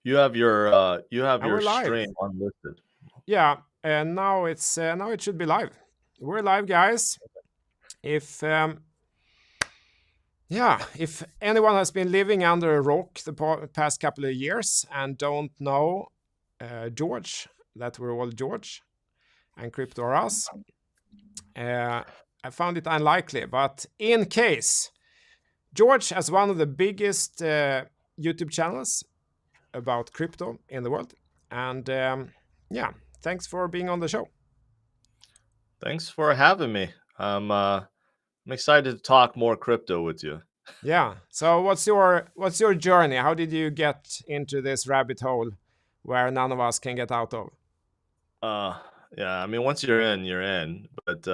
you have And your we're live. stream unlisted. Yeah, and now it should be live. We're live, guys. If if anyone has been living under a rock the past couple of years and don't know George, that we're all George and CryptosRus, I found it unlikely. But in case, George has one of the biggest YouTube channels about crypto in the world, and thanks for being on the show. Thanks for having me. I'm excited to talk more crypto with you. Yeah. So what's your journey? How did you get into this rabbit hole where none of us can get out of? Uh, yeah, I mean, once you're in, you're in. But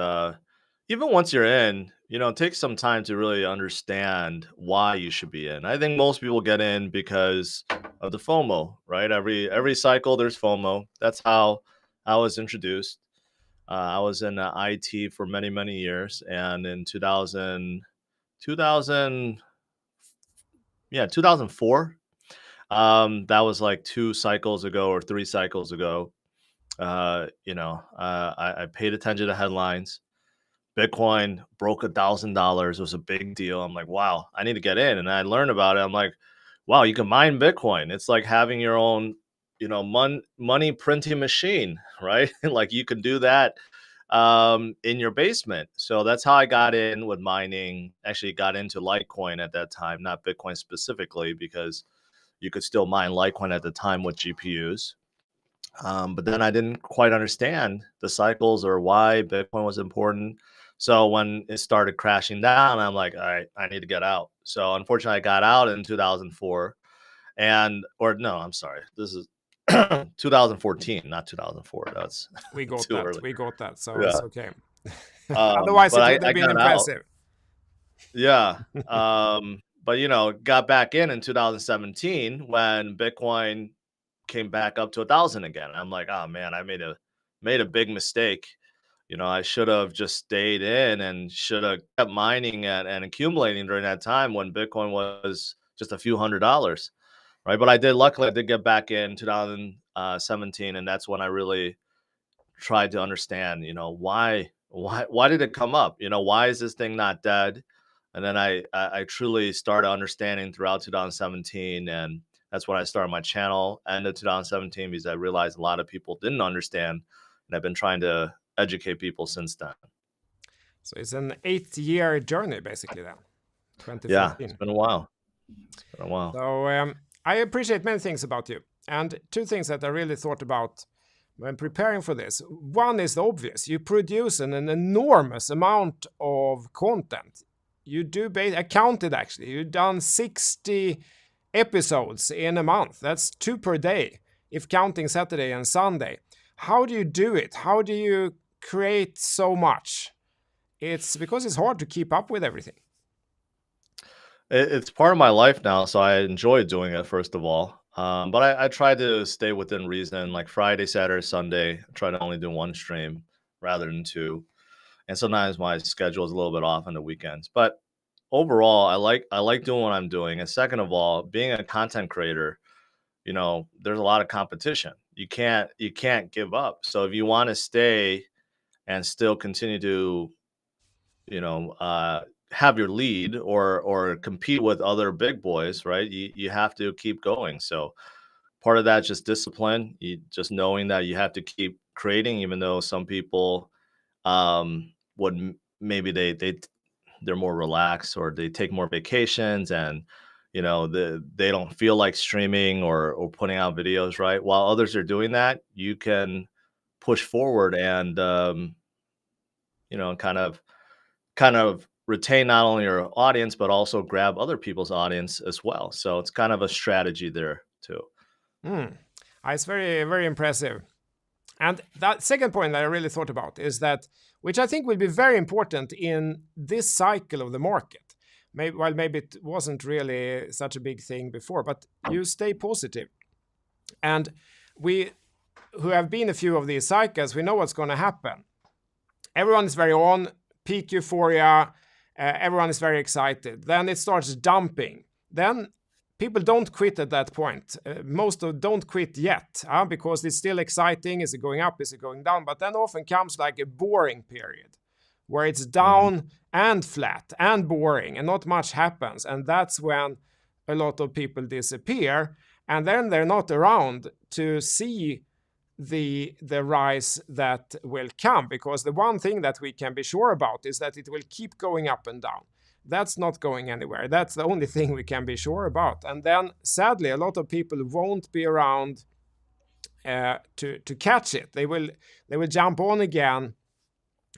even once you're in, it takes some time to really understand why you should be in. I think most people get in because of the FOMO, right? Every cycle, there's FOMO. That's how I was introduced. I was in IT for many, many years, and in 2000, yeah, 2004. That was like 2 cycles ago or 3 cycles ago. I paid attention to headlines. Bitcoin broke $1,000. It was a big deal. I'm like, wow, I need to get in. And I learned about it. I'm like, wow, you can mine Bitcoin. It's like having your own, money printing machine, right? Like you can do that in your basement. So that's how I got in with mining. Actually, got into Litecoin at that time, not Bitcoin specifically, because you could still mine Litecoin at the time with GPUs. But then I didn't quite understand the cycles or why Bitcoin was important. So when it started crashing down, I'm like, all right, I need to get out. So unfortunately, I got out in 2004, or no, I'm sorry, this is 2014, not 2004. That's We got too that. early. We got that. So Yeah. it's okay. Otherwise, But it I, would have I been got out. impressive. Yeah. But got back in 2017 when Bitcoin came back up to 1,000 again. I'm like, oh man, I made a big mistake. I should have just stayed in and should have kept mining and accumulating during that time when Bitcoin was just a few $100s, right? But luckily, I did get back in 2017, and that's when I really tried to understand, why did it come up? Why is this thing not dead? And then I truly started understanding throughout 2017, and that's when I started my channel end of 2017 because I realized a lot of people didn't understand, and I've been trying to educate people since then. So it's an 8-year journey, basically. Then Yeah, it's 2014. been a while. It's been a while. So I appreciate many things about you, and two things that I really thought about when preparing for this. One is the obvious: you produce an enormous amount of content. You do, I counted actually. You've done 60 episodes in a month. That's 2 per day, if counting Saturday and Sunday. How do you do it? How do you create so much? It's because it's hard to keep up with everything. It's part of my life now, so I enjoy doing it, first of all. But I try to stay within reason, like Friday, Saturday, Sunday. I try to only do one stream rather than two. And sometimes my schedule is a little bit off on the weekends. But overall, I like doing what I'm doing. And second of all, being a content creator, there's a lot of competition. You can't give up. So if you want to stay and still continue to, have your lead or compete with other big boys, right? You have to keep going. So part of that is just discipline. Just knowing that you have to keep creating, even though some people maybe they're more relaxed or they take more vacations and they don't feel like streaming or putting out videos, right? While others are doing that, you can push forward and kind of retain not only your audience but also grab other people's audience as well. So it's kind of a strategy there too. It's very, very impressive. And that second point that I really thought about is that, which I think will be very important in this cycle of the market. Maybe it wasn't really such a big thing before, but you stay positive. And we, who have been a few of these cycles, we know what's going to happen. Everyone is very on, peak euphoria, everyone is very excited. Then it starts dumping. Then people don't quit at that point. Most of don't quit yet because it's still exciting. Is it going up? Is it going down? But then often comes like a boring period where it's down and flat and boring and not much happens. And that's when a lot of people disappear. And then they're not around to see the rise that will come, because the one thing that we can be sure about is that it will keep going up and down. That's not going anywhere. That's the only thing we can be sure about. And then sadly, a lot of people won't be around to catch it. They will jump on again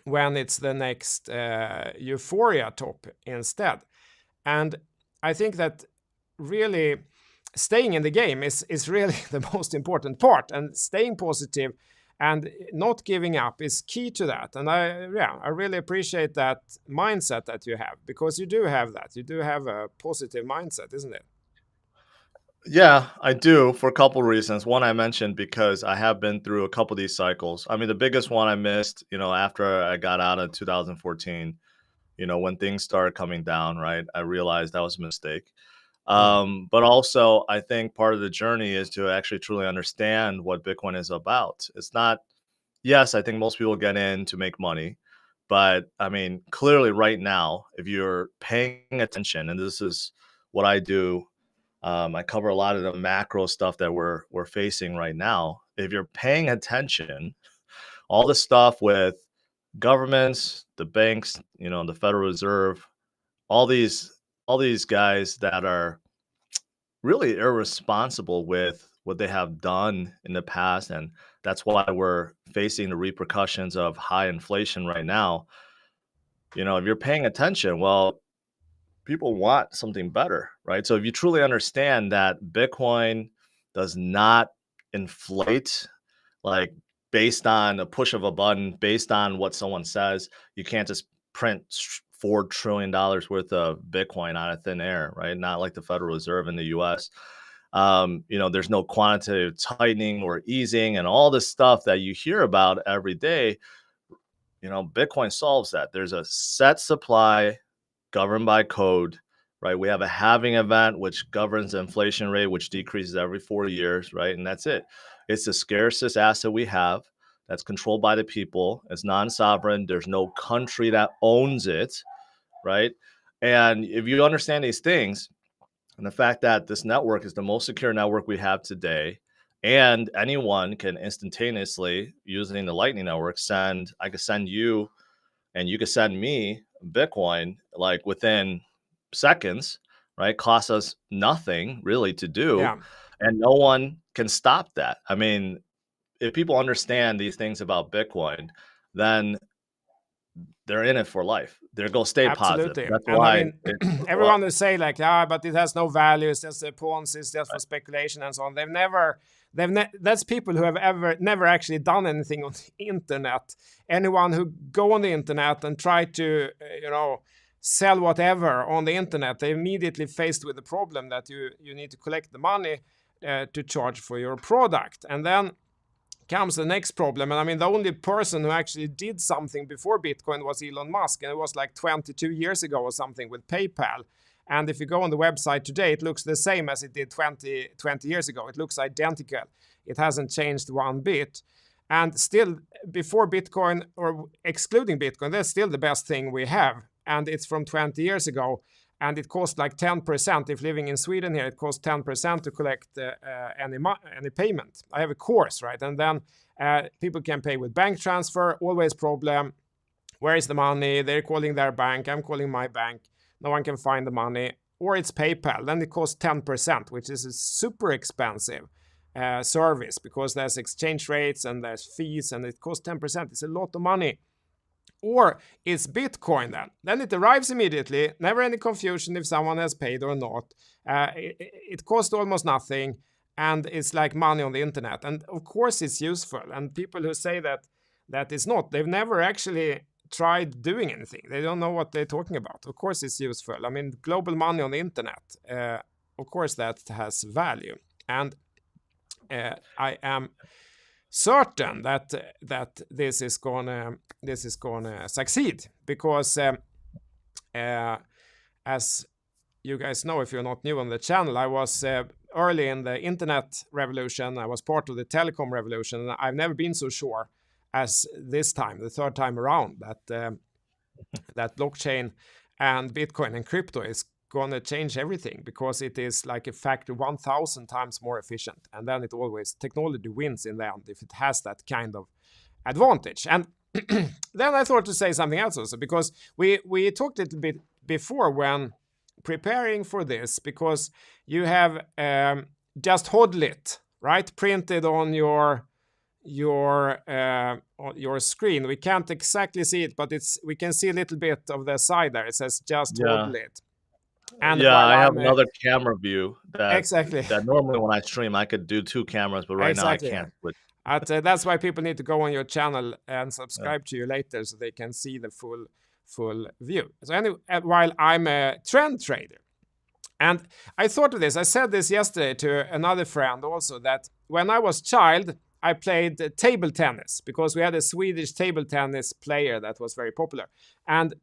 when it's the next euphoria top instead. And I think that really staying in the game is really the most important part, and staying positive and not giving up is key to that. And I really appreciate that mindset that you have, because you do have that. You do have a positive mindset, isn't it? Yeah, I do, for a couple reasons. One, I mentioned because I have been through a couple of these cycles. I mean, the biggest one I missed, after I got out of 2014, when things started coming down, right? I realized that was a mistake. But also, I think part of the journey is to actually truly understand what Bitcoin is about. It's not, yes, I think most people get in to make money, but I mean, clearly right now, if you're paying attention, and this is what I do, I cover a lot of the macro stuff that we're facing right now. If you're paying attention, all the stuff with governments, the banks, the Federal Reserve, all these guys that are really irresponsible with what they have done in the past, and that's why we're facing the repercussions of high inflation right now. If you're paying attention, well, people want something better, right? So if you truly understand that Bitcoin does not inflate, like based on a push of a button, based on what someone says, you can't just print $4 trillion worth of Bitcoin out of thin air, right? Not like the Federal Reserve in the US. There's no quantitative tightening or easing and all this stuff that you hear about every day. Bitcoin solves that. There's a set supply governed by code, right? We have a halving event, which governs the inflation rate, which decreases every 4 years, right? And that's it. It's the scarcest asset we have that's controlled by the people. It's non-sovereign. There's no country that owns it, right? And if you understand these things, and the fact that this network is the most secure network we have today, and anyone can instantaneously, using the Lightning Network, I could send you and you could send me Bitcoin like within seconds, right? Costs us nothing really to do. Yeah. And no one can stop that. I mean, if people understand these things about Bitcoin, then they're in it for life. They're going to stay positive. Absolutely. That's And why everyone will say like, but it has no value. It's just a Ponzi, it's just for speculation and so on. That's people who have never actually done anything on the internet. Anyone who go on the internet and try to, sell whatever on the internet, they're immediately faced with the problem that you need to collect the money to charge for your product. And then comes the next problem. And I mean, the only person who actually did something before Bitcoin was Elon Musk. And it was like 22 years ago or something with PayPal. And if you go on the website today, it looks the same as it did 20 years ago. It looks identical. It hasn't changed one bit. And still, before Bitcoin, or excluding Bitcoin, that's still the best thing we have. And it's from 20 years ago. And it costs like 10%. If living in Sweden here, it costs 10% to collect any payment. I have a course, right? And then people can pay with bank transfer. Always problem. Where is the money? They're calling their bank. I'm calling my bank. No one can find the money. Or it's PayPal. Then it costs 10%, which is a super expensive service, because there's exchange rates and there's fees, and it costs 10%. It's a lot of money. Or it's Bitcoin then. Then it arrives immediately, never any confusion if someone has paid or not. It costs almost nothing, and it's like money on the internet. And of course it's useful. And people who say that it's not, they've never actually tried doing anything. They don't know what they're talking about. Of course it's useful. I mean, global money on the internet, of course that has value. And I am certain that this is gonna succeed, because as you guys know, if you're not new on the channel, I was early in the internet revolution. I was part of the telecom revolution, and I've never been so sure as this time, the third time around, that that blockchain and Bitcoin and crypto is going to change everything, because it is like a factor 1,000 times more efficient. And then it always, technology wins in the end if it has that kind of advantage. And then I thought to say something else also, because we talked a little bit before when preparing for this, because you have just hodl it, right? Printed on your screen. We can't exactly see it, but we can see a little bit of the side there. It says just hodl it. And yeah, I have another camera view that normally when I stream I could do 2 cameras, but right now I can't. That's why people need to go on your channel and subscribe to you later, so they can see the full view. So anyway, while I'm a trend trader, and I thought of this, I said this yesterday to another friend also, that when I was child, I played table tennis, because we had a Swedish table tennis player that was very popular, and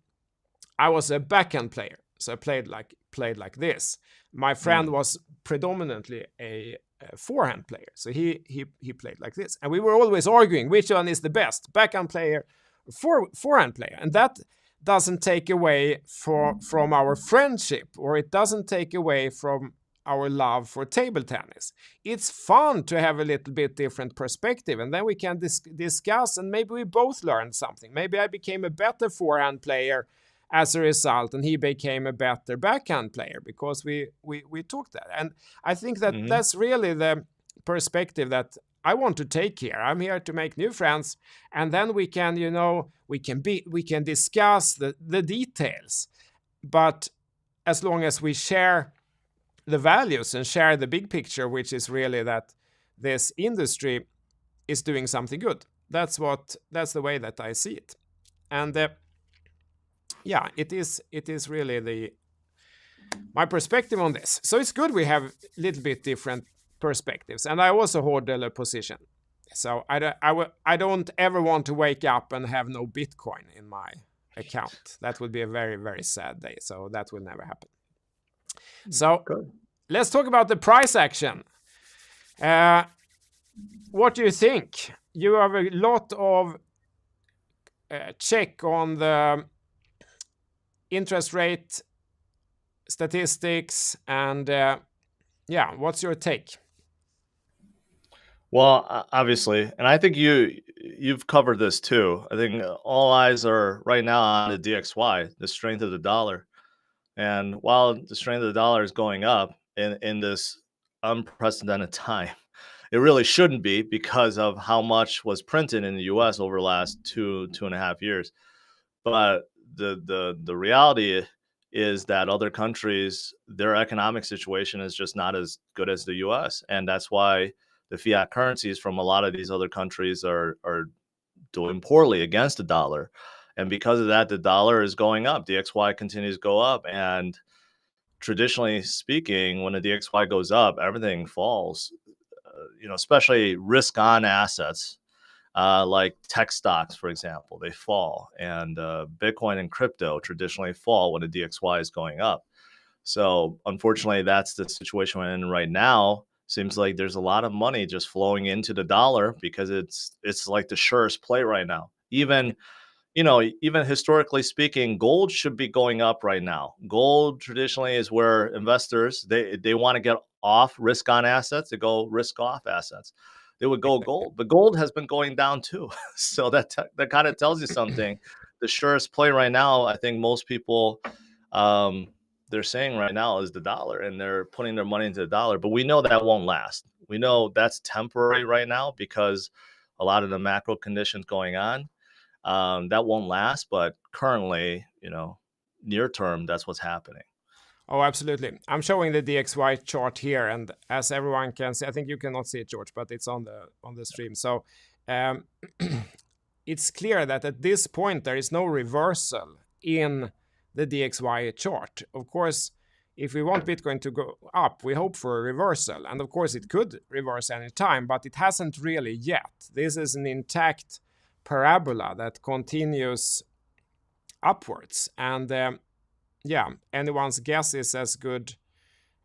I was a backhand player, so I played like this. My friend was predominantly a forehand player, so he played like this, and we were always arguing which one is the best, backhand player, forehand player, and that doesn't take away from our friendship, or it doesn't take away from our love for table tennis. It's fun to have a little bit different perspective, and then we can discuss, and maybe we both learned something. Maybe I became a better forehand player as a result, and he became a better backhand player, because we talked that. And I think that that's really the perspective that I want to take here. I'm here to make new friends, and then we can, we can discuss the details, but as long as we share the values and share the big picture, which is really that this industry is doing something good. That's the way that I see it. And yeah, it is really my perspective on this. So it's good we have a little bit different perspectives. And I also hold a position. So I don't ever want to wake up and have no Bitcoin in my account. That would be a very, very sad day. So that will never happen. So let's talk about the price action. What do you think? You have a lot of check on the interest rate statistics, and yeah, what's your take? Well, obviously, and I think you've covered this too. I think all eyes are right now on the DXY, the strength of the dollar. And while the strength of the dollar is going up in this unprecedented time, it really shouldn't be, because of how much was printed in the US over the last 2.5 years. But the reality is that other countries, their economic situation is just not as good as the US. And that's why the fiat currencies from a lot of these other countries are doing poorly against the dollar. And because of that, the dollar is going up. DXY continues to go up. And traditionally speaking, when the DXY goes up, everything falls, especially risk on assets, like tech stocks, for example, they fall. And Bitcoin and crypto traditionally fall when the DXY is going up. So unfortunately, that's the situation we're in right now. Seems like there's a lot of money just flowing into the dollar, because it's like the surest play right now. Even historically speaking, gold should be going up right now. Gold traditionally is where investors, they want to get off risk on assets, they go risk off assets. They would go gold, but gold has been going down too. So that kind of tells you something. The surest play right now, I think most people, they're saying right now, is the dollar, and they're putting their money into the dollar. But we know that won't last. We know that's temporary right now, because a lot of the macro conditions going on. That won't last, but currently, near term, that's what's happening. Oh, absolutely. I'm showing the DXY chart here, and as everyone can see, I think you cannot see it, George, but it's on the stream. So it's clear that at this point there is no reversal in the DXY chart. Of course, if we want Bitcoin to go up, we hope for a reversal, and of course it could reverse any time, but it hasn't really yet. This is an intact parabola that continues upwards, and yeah, anyone's guess is as good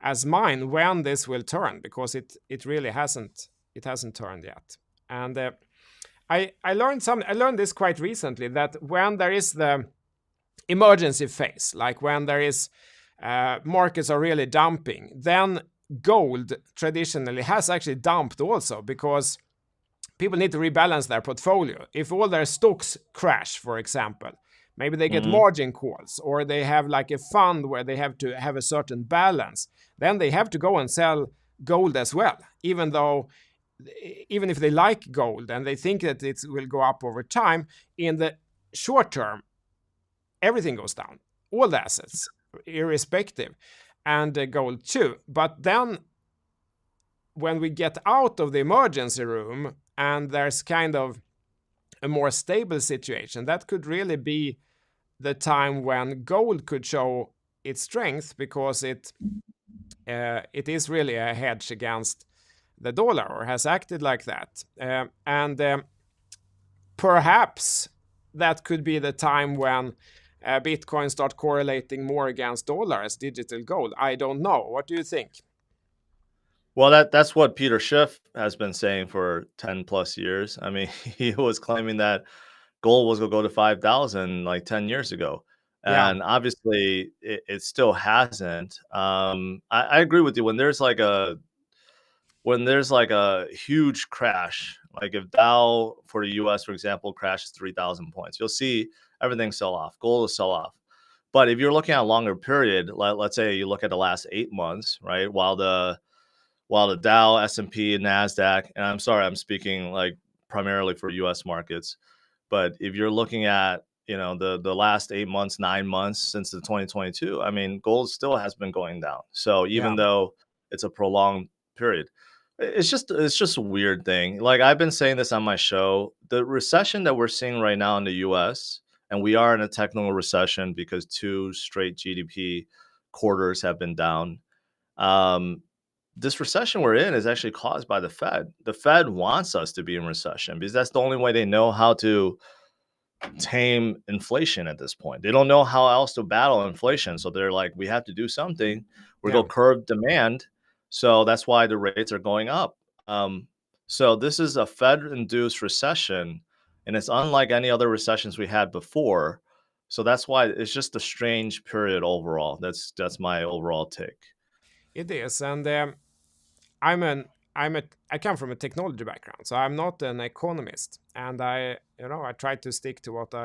as mine when this will turn, because it really hasn't turned yet. And I learned this quite recently, that when there is the emergency phase, like when there is markets are really dumping, then gold traditionally has actually dumped also, because people need to rebalance their portfolio. If all their stocks crash, for example, maybe they get Hmm. margin calls, or they have like a fund where they have to have a certain balance, then they have to go and sell gold as well, even if they like gold and they think that it will go up over time. In the short term, everything goes down, all the assets, irrespective, and gold too. But then when we get out of the emergency room and there's kind of a more stable situation, that could really be the time when gold could show its strength, because it is really a hedge against the dollar, or has acted like that. And perhaps that could be the time when Bitcoin start correlating more against dollar as digital gold. I don't know. What do you think? Well, that's what Peter Schiff has been saying for 10 plus years. I mean, he was claiming that gold was going to go to 5,000 like 10 years ago. Yeah, And obviously it still hasn't. I agree with you. When there's like a huge crash, like if Dow for the US, for example, crashes 3,000 points, you'll see everything sell off. Gold will sell off. But if you're looking at a longer period, let's say you look at the last 8 months, right? While the Dow, S&P, and Nasdaq, and I'm sorry, I'm speaking like primarily for U.S. markets, but if you're looking at the last 8 months, 9 months since the 2022, I mean, gold still has been going down. So yeah, even though it's a prolonged period, it's just a weird thing. Like I've been saying this on my show, the recession that we're seeing right now in the U.S. and we are in a technical recession because 2 straight GDP quarters have been down. Um, this recession we're in is actually caused by the Fed. The Fed wants us to be in recession because that's the only way they know how to tame inflation at this point. They don't know how else to battle inflation. So they're like, we have to do something. We're yeah. going to curb demand. So that's why the rates are going up. Um, so this is a Fed induced recession, and it's unlike any other recessions we had before. So that's why it's just a strange period overall. That's my overall take. It is, and I'm an I'm a I come from a technology background, so I'm not an economist, and I try to stick to what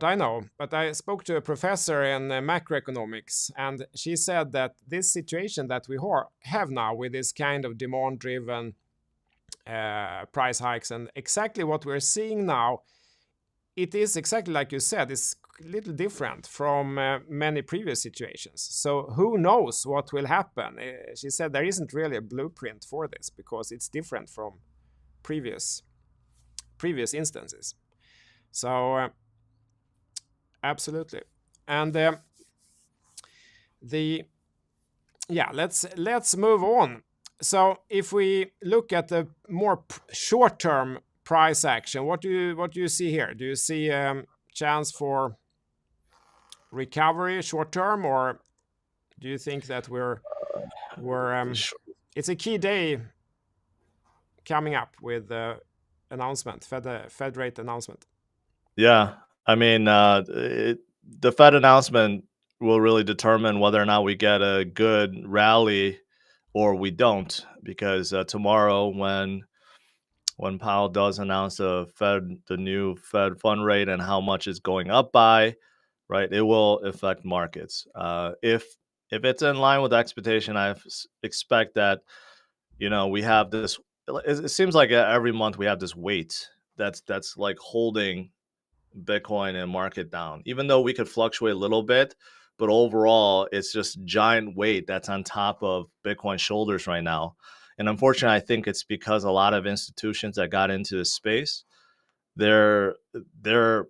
I know. But I spoke to a professor in macroeconomics, and she said that this situation that we have now, with this kind of demand-driven price hikes, and exactly what we're seeing now, it is exactly like you said. It's a little different from many previous situations. So who knows what will happen? She said there isn't really a blueprint for this, because it's different from previous instances. So absolutely. And the yeah, let's move on. So if we look at the more short-term price action, what do you see here? Do you see chance for recovery short term, or do you think that it's a key day coming up with the announcement, Fed rate announcement? Yeah, I mean, the Fed announcement will really determine whether or not we get a good rally or we don't, because tomorrow, when Powell does announce the new Fed fund rate and how much it's going up by, right, it will affect markets. If it's in line with expectation, expect that we have this. It seems like every month we have this weight that's like holding Bitcoin and market down, even though we could fluctuate a little bit. But overall, it's just giant weight that's on top of Bitcoin's shoulders right now. And unfortunately, I think it's because a lot of institutions that got into this space, they're they're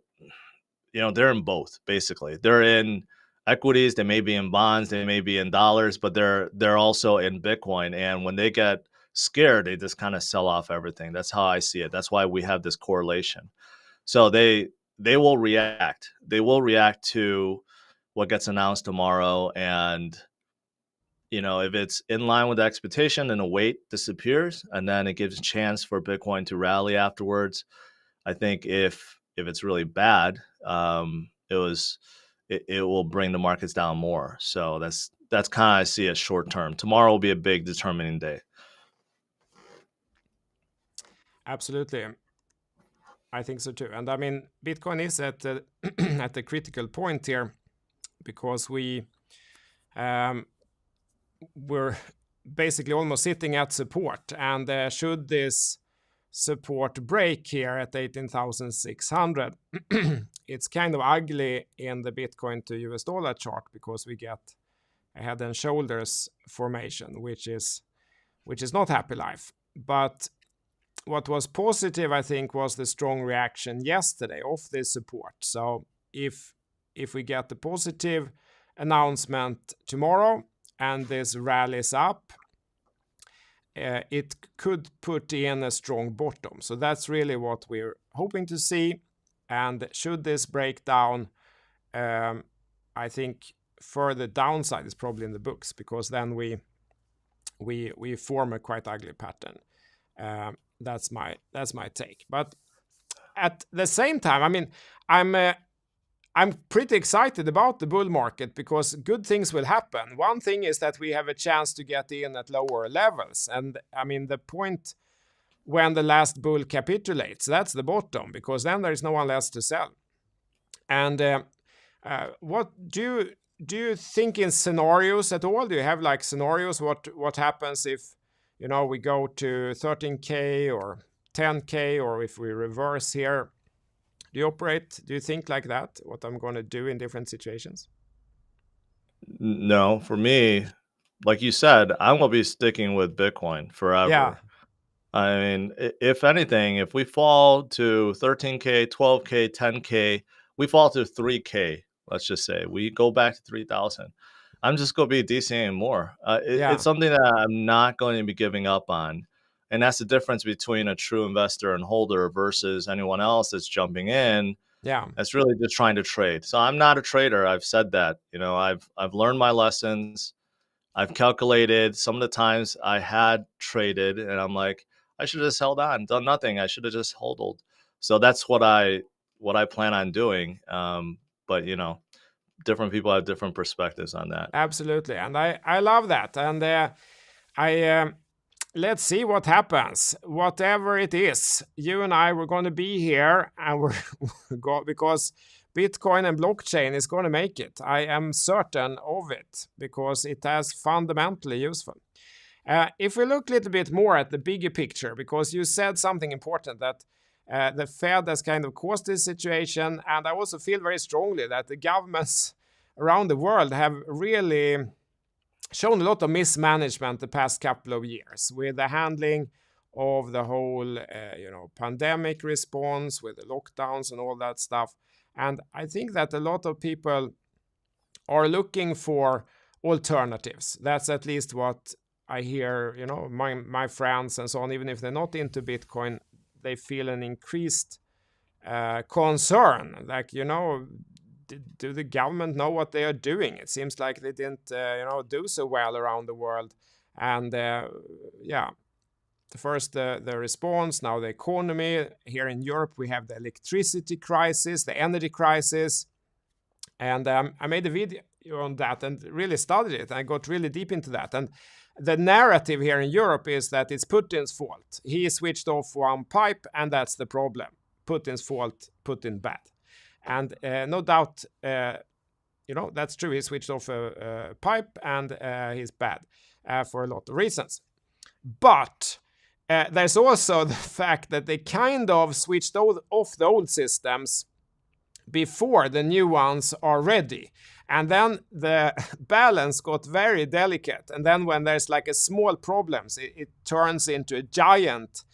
they're in both basically. They're in equities, they may be in bonds, they may be in dollars, but they're also in Bitcoin. And when they get scared, they just kind of sell off everything. That's how I see it. That's why we have this correlation. So they will react. They will react to what gets announced tomorrow, and if it's in line with the expectation, then the weight disappears, and then it gives a chance for Bitcoin to rally afterwards. I think if it's really bad, it will bring the markets down more. So that's kind of, I see it short term. Tomorrow will be a big determining day. Absolutely. I think so too. And I mean, Bitcoin is at at the critical point here, because we're basically almost sitting at support. And should this support break here at 18,600, it's kind of ugly in the Bitcoin to US dollar chart, because we get a head and shoulders formation, which is not happy life. But what was positive, I think, was the strong reaction yesterday of this support. So if we get the positive announcement tomorrow and this rallies up, it could put in a strong bottom. So that's really what we're hoping to see. And should this break down, I think further downside is probably in the books, because then we form a quite ugly pattern. That's my take. But at the same time, I mean, I'm pretty excited about the bull market, because good things will happen. One thing is that we have a chance to get in at lower levels. And I mean, the point when the last bull capitulates, that's the bottom, because then there is no one else to sell. And what do you think in scenarios at all? Do you have like scenarios? What happens if, we go to 13K or 10K, or if we reverse here? Do you think like that, what I'm going to do in different situations? No, for me, like you said, I'm going to be sticking with Bitcoin forever. Yeah. I mean, if anything, if we fall to 13K, 12K, 10K, we fall to 3K, let's just say, we go back to 3,000. I'm just going to be DCing more. It's something that I'm not going to be giving up on. And that's the difference between a true investor and holder versus anyone else that's jumping in. Yeah. That's really just trying to trade. So I'm not a trader. I've said that. I've learned my lessons. I've calculated some of the times I had traded, and I'm like, I should have just held on, done nothing. I should have just hodled. So that's what I plan on doing. But different people have different perspectives on that. Absolutely, and I love that. And let's see what happens. Whatever it is, you and I, we're going to be here, and we're because Bitcoin and blockchain is going to make it. I am certain of it, because it is fundamentally useful. If we look a little bit more at the bigger picture, because you said something important, that the Fed has kind of caused this situation, and I also feel very strongly that the governments around the world have really shown a lot of mismanagement the past couple of years with the handling of the whole pandemic response, with the lockdowns and all that stuff. And I think that a lot of people are looking for alternatives. That's at least what I hear, my friends and so on. Even if they're not into Bitcoin, they feel an increased concern. Like, do the government know what they are doing? It seems like they didn't, do so well around the world. And first the response, now the economy. Here in Europe, we have the electricity crisis, the energy crisis. And I made a video on that and really studied it. I got really deep into that. And the narrative here in Europe is that it's Putin's fault. He switched off one pipe, and that's the problem. Putin's fault, Putin bad. And no doubt, that's true. He switched off a pipe, and he's bad for a lot of reasons. But there's also the fact that they kind of switched off the old systems before the new ones are ready. And then the balance got very delicate. And then when there's like a small problems, it turns into a giant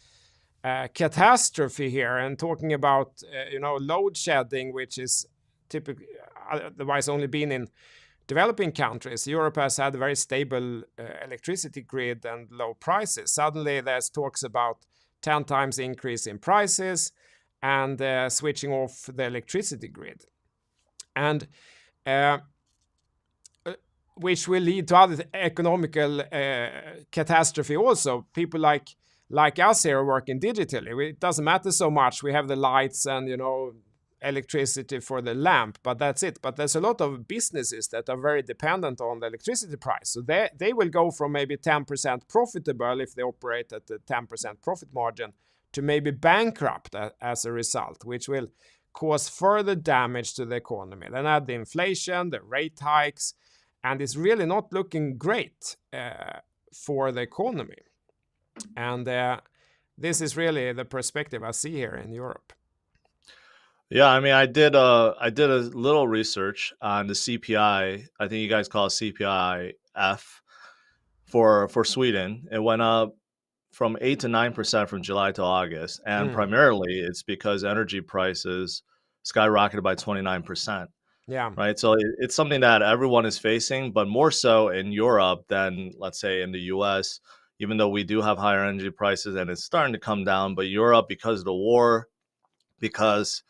catastrophe here. And talking about, load shedding, which is typically otherwise only been in developing countries. Europe has had a very stable electricity grid and low prices. Suddenly there's talks about 10 times increase in prices and switching off the electricity grid. And which will lead to other economical catastrophe also. People like us here are working digitally. It doesn't matter so much. We have the lights and, electricity for the lamp, but that's it. But there's a lot of businesses that are very dependent on the electricity price. So they will go from maybe 10% profitable if they operate at the 10% profit margin to maybe bankrupt as a result, which will cause further damage to the economy. Then add the inflation, the rate hikes, and it's really not looking great for the economy. And this is really the perspective I see here in Europe. Yeah, I mean, I did a little research on the CPI. I think you guys call it CPI-F for Sweden. It went up from 8 to 9% from July to August, and primarily it's because energy prices skyrocketed by 29%. Yeah. Right. So it's something that everyone is facing, but more so in Europe than, let's say, in the US, even though we do have higher energy prices and it's starting to come down. But Europe, because of the war, because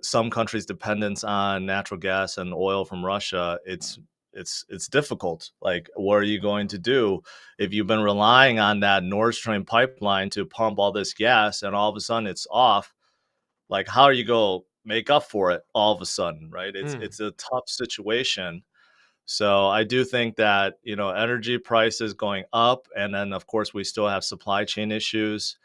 some countries' dependence on natural gas and oil from Russia, it's difficult. Like, what are you going to do if you've been relying on that Nord Stream pipeline to pump all this gas and all of a sudden it's off? Like, how are you going to make up for it all of a sudden, right? It's a tough situation. So I do think that, energy prices going up, and then of course we still have supply chain issues.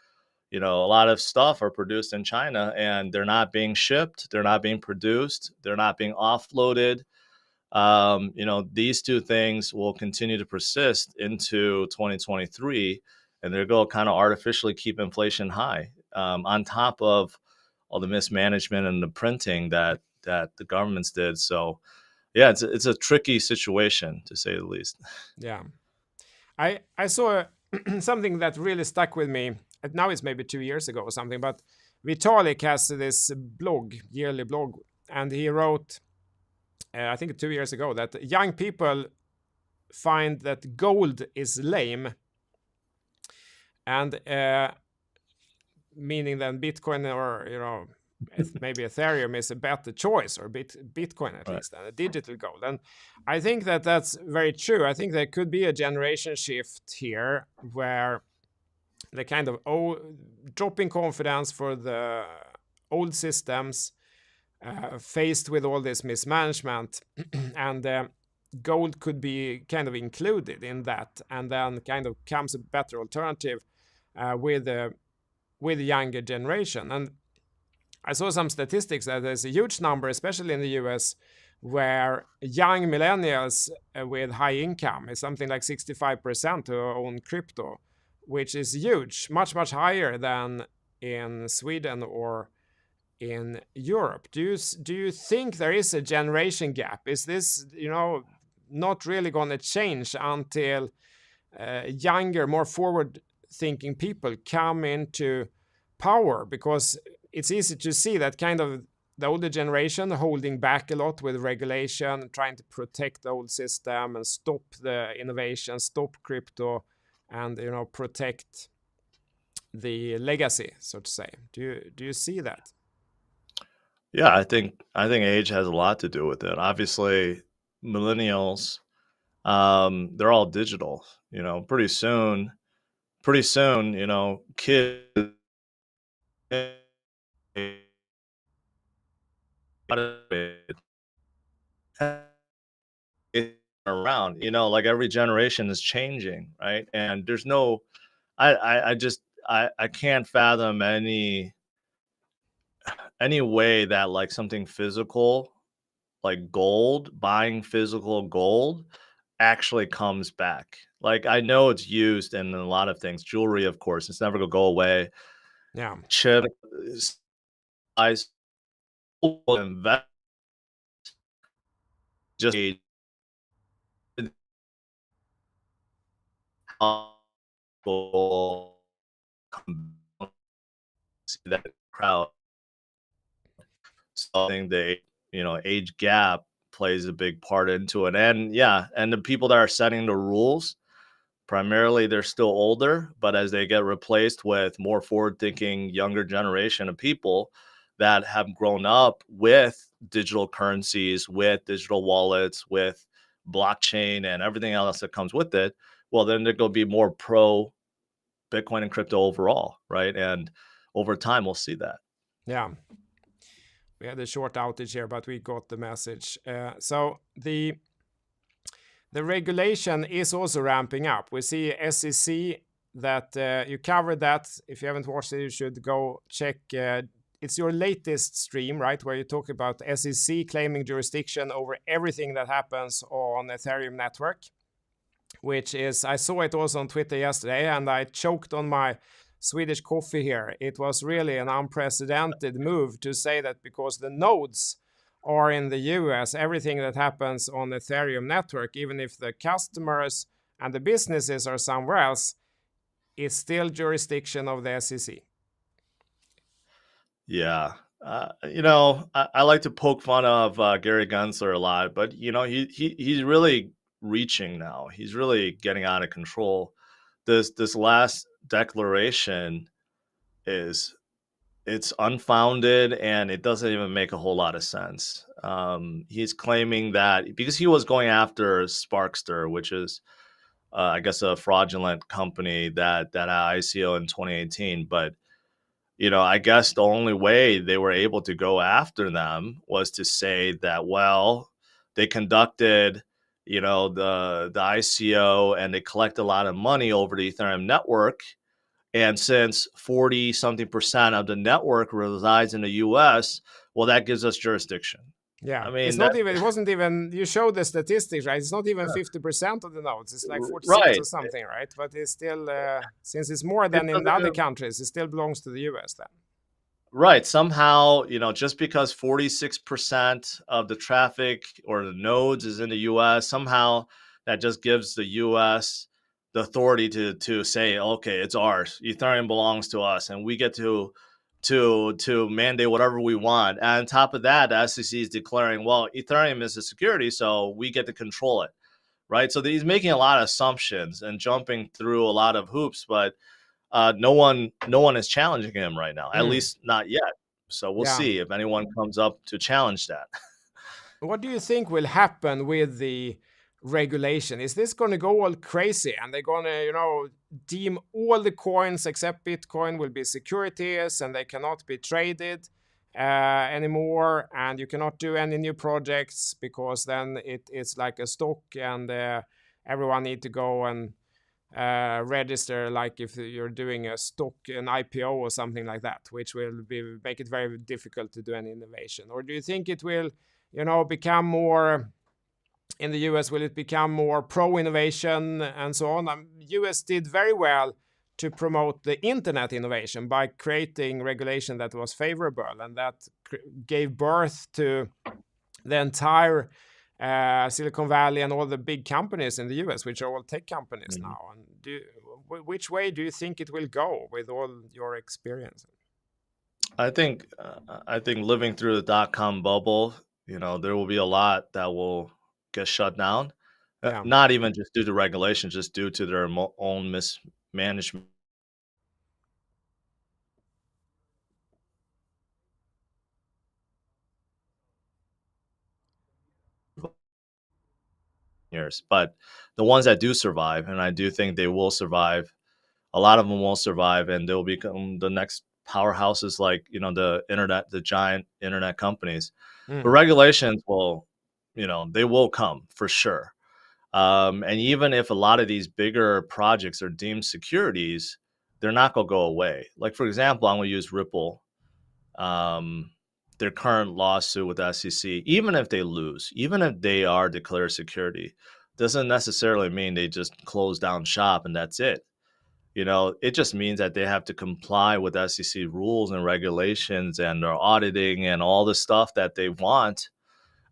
A lot of stuff are produced in China and they're not being shipped, they're not being produced, they're not being offloaded. These two things will continue to persist into 2023, and they're going to kind of artificially keep inflation high, on top of all the mismanagement and the printing that the governments did. So yeah, it's a tricky situation, to say the least. Yeah. I saw something that really stuck with me. Now it's maybe 2 years ago or something, but Vitalik has this yearly blog, and he wrote, I think 2 years ago, that young people find that gold is lame, and meaning that Bitcoin or maybe Ethereum is a better choice, or Bitcoin at least, than a digital gold. And I think that that's very true. I think there could be a generation shift here where the kind of dropping confidence for the old systems faced with all this mismanagement and gold could be kind of included in that, and then kind of comes a better alternative with the younger generation. And I saw some statistics that there's a huge number, especially in the US, where young millennials with high income is something like 65% who own crypto, which is huge, much, much higher than in Sweden or in Europe. Do you think there is a generation gap? Is this, not really going to change until younger, more forward-thinking people come into power? Because it's easy to see that kind of the older generation holding back a lot with regulation, trying to protect the old system and stop the innovation, stop crypto, and protect the legacy, so to say. Do you see that? Yeah, I think age has a lot to do with it. Obviously, millennials, they're all digital. Pretty soon, kids around. Like, every generation is changing, right? And there's no, I just I can't fathom any way that, like, something physical, like gold, buying physical gold, actually comes back. Like, I know it's used in a lot of things, jewelry, of course, it's never gonna go away. Yeah. Chip, size, invest, just see that crowd. So I think the age gap plays a big part into it. And yeah, and the people that are setting the rules, primarily they're still older, but as they get replaced with more forward-thinking younger generation of people that have grown up with digital currencies, with digital wallets, with blockchain and everything else that comes with it, well, then they're going to be more pro Bitcoin and crypto overall, right? And over time, we'll see that. Yeah. We had a short outage here, but we got the message. So the regulation is also ramping up. We see SEC that you covered that. If you haven't watched it, you should go check. It's your latest stream, right? Where you talk about SEC claiming jurisdiction over everything that happens on Ethereum network, which is, I saw it also on Twitter yesterday and I choked on my Swedish coffee here. It was really an unprecedented move to say that because the nodes are in the US, everything that happens on Ethereum network, even if the customers and the businesses are somewhere else, is still jurisdiction of the SEC. Yeah. I like to poke fun of Gary Gensler a lot, but he's really reaching now. He's really getting out of control. This last declaration it's unfounded and it doesn't even make a whole lot of sense. He's claiming that because he was going after Sparkster, which is I guess a fraudulent company that had ICO in 2018, but I guess the only way they were able to go after them was to say that, well, they conducted, the ICO and they collect a lot of money over the Ethereum network. And since 40 something percent of the network resides in the US, well, that gives us jurisdiction. Yeah, I mean, it's not even, it wasn't even, you showed the statistics, right? It's not even 50% of the nodes. It's like 46 right. or something, right? But it's still, since it's more than in the other countries, it still belongs to the US then. Right. Somehow, just because 46% of the traffic or the nodes is in the US, somehow that just gives the US the authority to say, okay, it's ours. Ethereum belongs to us and we get to mandate whatever we want. And on top of that, the SEC is declaring, well, Ethereum is a security, so we get to control it. Right. So he's making a lot of assumptions and jumping through a lot of hoops, but no one is challenging him right now, at least not yet. So we'll see if anyone comes up to challenge that. What do you think will happen with the regulation? Is this going to go all crazy and they're going to, deem all the coins except Bitcoin will be securities and they cannot be traded anymore, and you cannot do any new projects because then it's like a stock and everyone need to go and register, like if you're doing a stock, an IPO or something like that, which will make it very difficult to do any innovation? Or do you think it will, become more, in the US, will it become more pro innovation and so on? US did very well to promote the internet innovation by creating regulation that was favorable, and that gave birth to the entire Silicon Valley and all the big companies in the US, which are all tech companies now. And which way do you think it will go with all your experience? I think living through the dot-com bubble, there will be a lot that will get shut down. Not even just due to regulation, just due to their own mismanagement. Years, but the ones that do survive, and I do think they will survive, a lot of them will survive, and they'll become the next powerhouses, like the internet, the giant internet companies. But regulations will, they will come for sure. And even if a lot of these bigger projects are deemed securities, they're not going to go away. Like, for example, I'm going to use Ripple. Their current lawsuit with the SEC, even if they lose, even if they are declared security, doesn't necessarily mean they just close down shop and that's it. It just means that they have to comply with SEC rules and regulations and their auditing and all the stuff that they want.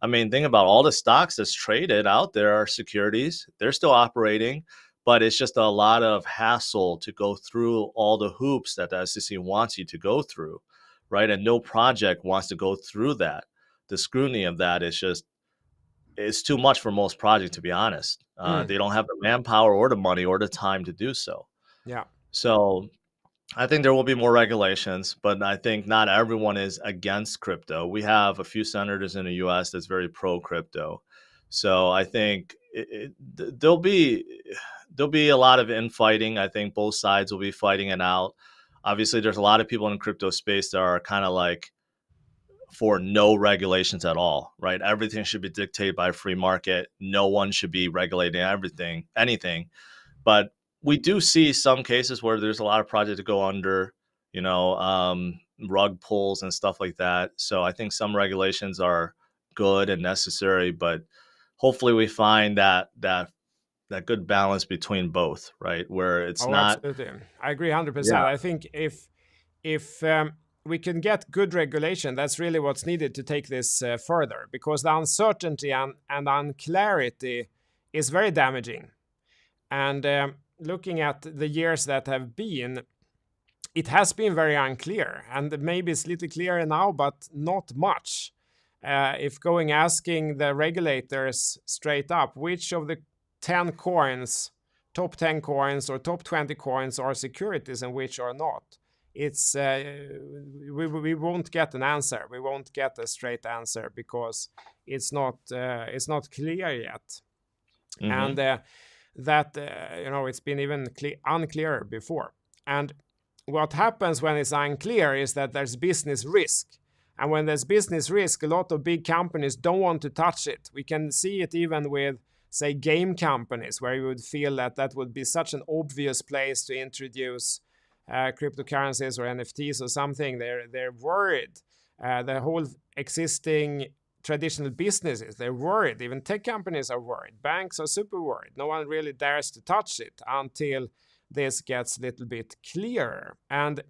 I mean, think about all the stocks that's traded out there are securities. They're still operating, but it's just a lot of hassle to go through all the hoops that the SEC wants you to go through, right? And no project wants to go through that. The scrutiny of that is just, it's too much for most projects, to be honest. They don't have the manpower or the money or the time to do so. Yeah. So I think there will be more regulations, but I think not everyone is against crypto. We have a few senators in the US that's very pro crypto. So I think there'll be a lot of infighting. I think both sides will be fighting it out. Obviously, there's a lot of people in the crypto space that are kind of like for no regulations at all, right? Everything should be dictated by a free market. No one should be regulating anything. But we do see some cases where there's a lot of projects that go under, you know, rug pulls and stuff like that. So I think some regulations are good and necessary, but hopefully we find that good balance between both, right? Where it's Oh, not, absolutely. I agree 100%. yeah, I think if we can get good regulation, that's really what's needed to take this further, because the uncertainty and unclarity is very damaging. And looking at the years that have been, it has been very unclear, and maybe it's a little clearer now, but not much. If going asking the regulators straight up, which of the 10 coins, top 10 coins or top 20 coins are securities and which are not, it's we won't get an answer. We won't get a straight answer because it's not clear yet. mm-hmm, And that it's been even unclearer before. And what happens when it's unclear is that there's business risk. And when there's business risk, a lot of big companies don't want to touch it. We can see it even with, say, game companies, where you would feel that that would be such an obvious place to introduce cryptocurrencies or NFTs or something. They're worried. The whole existing traditional businesses, they're worried. Even tech companies are worried. Banks are super worried. No one really dares to touch it until this gets a little bit clearer. And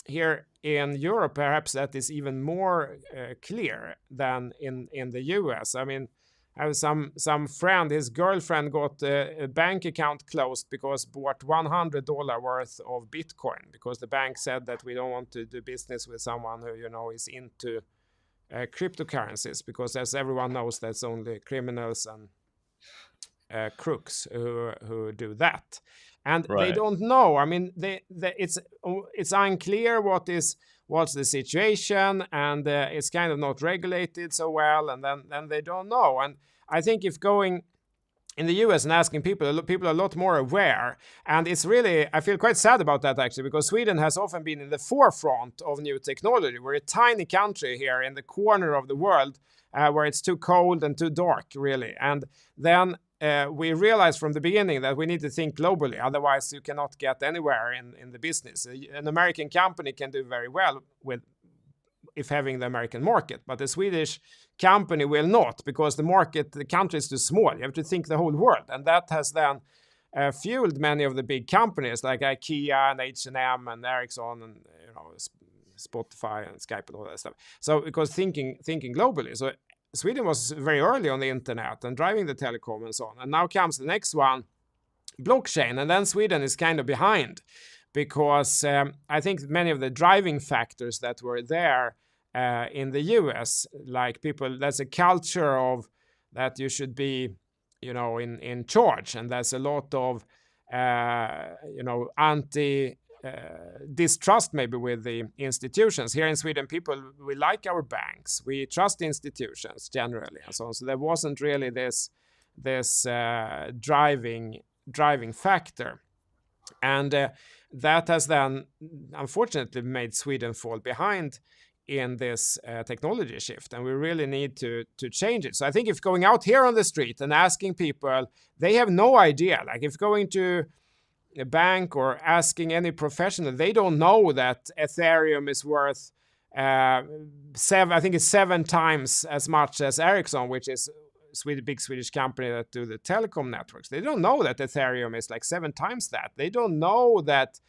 here in Europe, perhaps that is even more clear than in the US. I mean, I have some friend, his girlfriend got a bank account closed because bought $100 worth of Bitcoin, because the bank said that we don't want to do business with someone who is into cryptocurrencies, because as everyone knows, that's only criminals and crooks who do that. And they right. don't know. I mean, it's unclear what's the situation, and it's kind of not regulated so well, and then they don't know. And I think if going in the US and asking people are a lot more aware. And it's really, I feel quite sad about that actually, because Sweden has often been in the forefront of new technology. We're a tiny country here in the corner of the world where it's too cold and too dark, really. And then we realized from the beginning that we need to think globally. Otherwise, you cannot get anywhere in the business. An American company can do very well if having the American market, but the Swedish company will not, because the country is too small. You have to think the whole world, and that has then fueled many of the big companies like IKEA and H&M and Ericsson and Spotify and Skype and all that stuff. So because thinking globally, so Sweden was very early on the internet and driving the telecom and so on, and now comes the next one, blockchain, and then Sweden is kind of behind, because I think many of the driving factors that were there in the US, like people, there's a culture of that you should be, in charge, and there's a lot of, anti distrust maybe with the institutions. Here in Sweden, we like our banks, we trust institutions generally, and so on. So there wasn't really this driving factor, and that has then unfortunately made Sweden fall behind in this technology shift, and we really need to change it. So I think if going out here on the street and asking people, they have no idea. Like if going to a bank or asking any professional, they don't know that Ethereum is worth I think it's 7 times as much as Ericsson, which is big Swedish company that do the telecom networks. They don't know that Ethereum is like 7 times that. They don't know that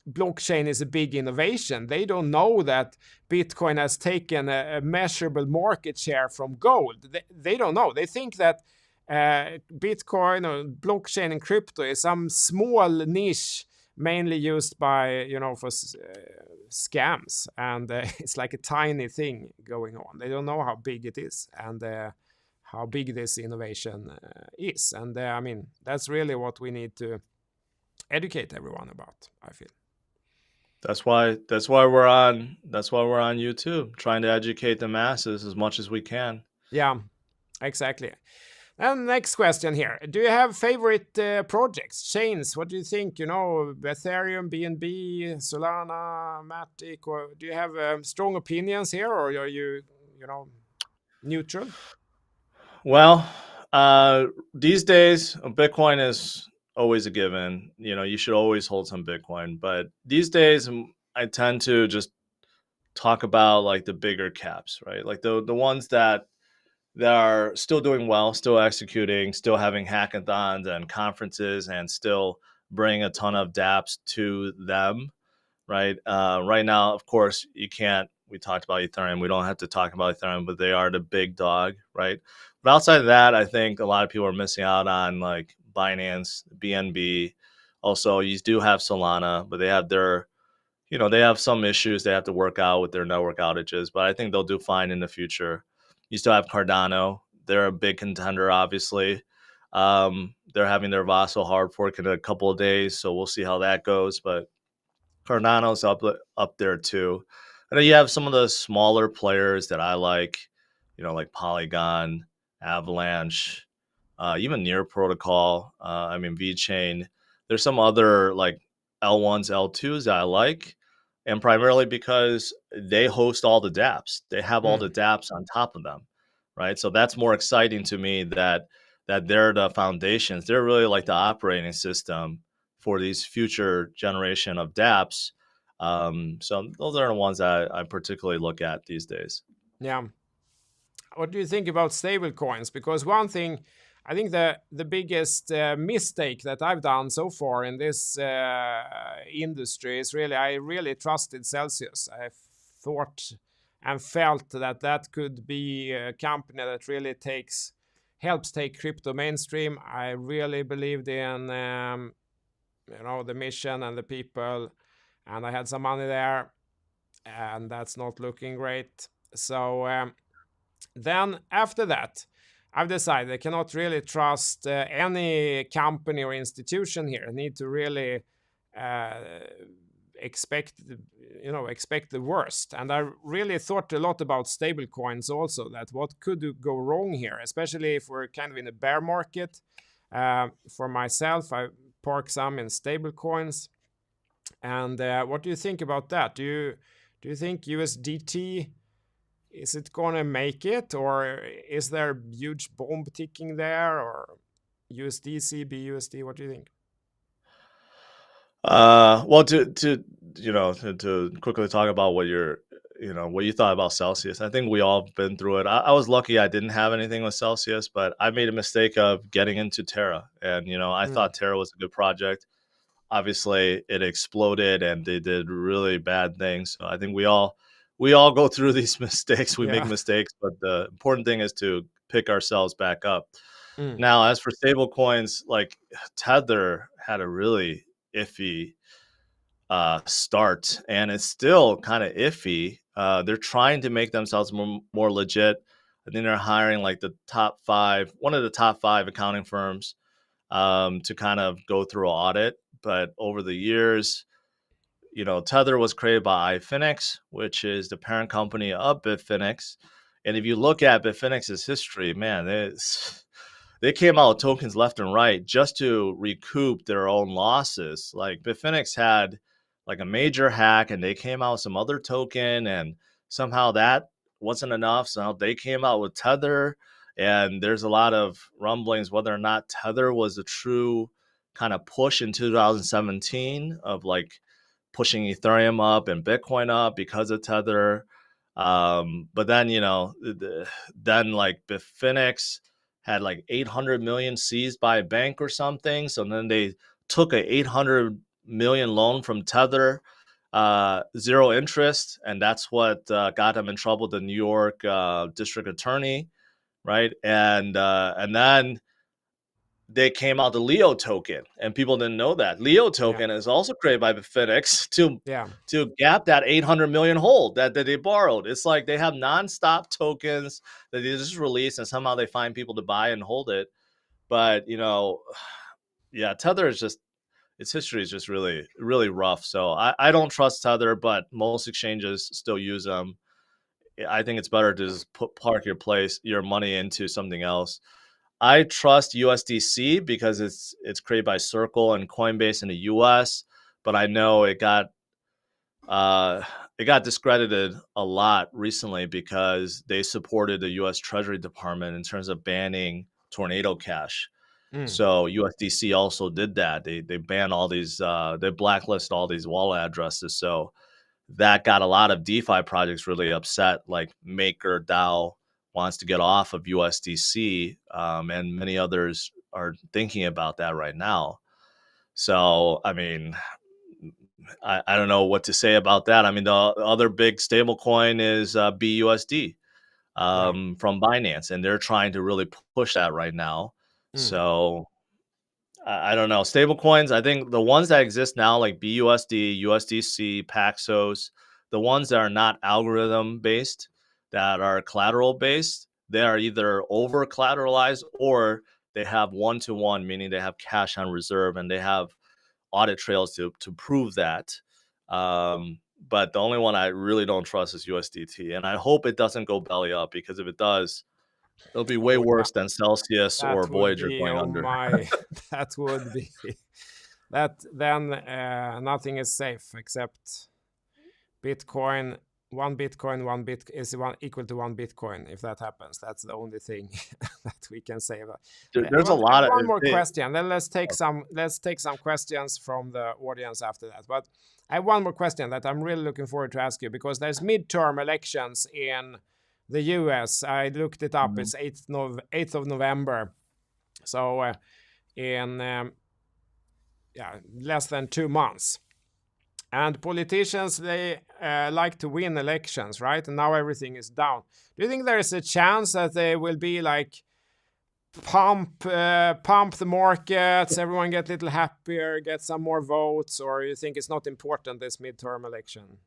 blockchain is a big innovation. They don't know that Bitcoin has taken a measurable market share from gold. They don't know. They think that Bitcoin or blockchain and crypto is some small niche mainly used by, for scams. And it's like a tiny thing going on. They don't know how big it is and how big this innovation is. And that's really what we need to educate everyone about, I feel. That's why we're on YouTube, trying to educate the masses as much as we can. Yeah, Exactly. And next question here. Do you have favorite projects, chains? What do you think? Ethereum, BNB, Solana, Matic, or do you have strong opinions here, or are neutral? Well, these days, Bitcoin is always a given. You should always hold some Bitcoin. But these days, I tend to just talk about like the bigger caps, right? Like the ones that are still doing well, still executing, still having hackathons and conferences, and still bring a ton of dApps to them, right? Right now, of course, you can't. We talked about Ethereum. We don't have to talk about Ethereum, but they are the big dog, right? But outside of that, I think a lot of people are missing out on like Binance, BNB. Also, you do have Solana, but they have some issues they have to work out with their network outages, but I think they'll do fine in the future. You still have Cardano. They're a big contender, obviously. They're having their Vaso hard fork in a couple of days, so we'll see how that goes. But Cardano's up there too. And then you have some of the smaller players that I like Polygon, Avalanche, even Near Protocol. VeChain. There's some other like L1s, L2s that I like, and primarily because they host all the dApps. They have all the Mm. dApps on top of them, right? So that's more exciting to me that they're the foundations. They're really like the operating system for these future generation of dApps. So those are the ones that I particularly look at these days. Yeah. What do you think about stable coins? Because one thing, I think the biggest mistake that I've done so far in this industry is I really trusted Celsius. I thought and felt that that could be a company that really helps take crypto mainstream. I really believed in the mission and the people, and I had some money there, and that's not looking great. So then after that, I've decided I cannot really trust any company or institution here. I need to really uh, expect expect the worst. And I really thought a lot about stable coins also, that what could go wrong here, especially if we're kind of in a bear market. For myself, I park some in stable coins. And what do you think about that? Do you think USDT, is it gonna make it, or is there a huge bomb ticking there, or USDC, BUSD? What do you think? Well, to quickly talk about what you thought about Celsius. I think we all been through it. I was lucky I didn't have anything with Celsius, but I made a mistake of getting into Terra, and I Mm, thought Terra was a good project. Obviously, it exploded, and they did really bad things. So I think we all go through these mistakes. We make yeah. mistakes, but the important thing is to pick ourselves back up. Mm, Now, as for stable coins, like Tether had a really iffy start, and it's still kind of iffy. They're trying to make themselves more legit. I think they're hiring like one of the top five accounting firms to kind of go through an audit. But over the years, Tether was created by iFinix, which is the parent company of Bitfinex. And if you look at Bitfinex's history, man, they came out with tokens left and right just to recoup their own losses. Like Bitfinex had like a major hack, and they came out with some other token, and somehow that wasn't enough. So they came out with Tether, and there's a lot of rumblings whether or not Tether was a true kind of push in 2017 of like pushing Ethereum up and Bitcoin up because of Tether. But then then like Bitfinex had like 800 million seized by a bank or something. So then they took a 800 million loan from Tether, zero interest, and that's what got them in trouble. The New York district attorney, right? And then they came out the Leo token, and people didn't know that Leo yeah. token is also created by Bitfinex Yeah. to gap that 800 million hold that they borrowed. It's like they have nonstop tokens that they just release, and somehow they find people to buy and hold it. But yeah, Tether is just its history is just really really rough. So I don't trust Tether, but most exchanges still use them. I think it's better to just park your money into something else. I trust USDC because it's created by Circle and Coinbase in the US, but I know uh, it got discredited a lot recently because they supported the US Treasury Department in terms of banning Tornado Cash. Mm. So USDC also did that. They banned all these they blacklist all these wallet addresses. So that got a lot of DeFi projects really upset. Like MakerDAO wants to get off of USDC, and many others are thinking about that right now. So, I mean, I don't know what to say about that. I mean, the other big stablecoin is BUSD Yeah. from Binance, and they're trying to really push that right now. Mm. So I don't know. Stable coins, I think the ones that exist now, like BUSD, USDC, Paxos, the ones that are not algorithm based, that are collateral based, they are either over collateralized or they have one to one, meaning they have cash on reserve and they have audit trails to prove that. But the only one I really don't trust is USDT. And I hope it doesn't go belly up, because if it does, it'll be way Oh yeah. worse than Celsius or That would Voyager be, going oh under. my, that would be, that then nothing is safe except Bitcoin. One Bitcoin, is equal to one Bitcoin. If that happens, that's the only thing that we can say about. There's a lot of One more it, question. Then let's take some questions from the audience after that. But I have one more question that I'm really looking forward to ask you, because there's midterm elections in the US. I looked it up. Mhm. It's 8th of November. So in less than 2 months. And politicians, they like to win elections, right? And now everything is down. Do you think there is a chance that they will be like pump the markets, everyone get a little happier, get some more votes, or you think it's not important, this midterm election?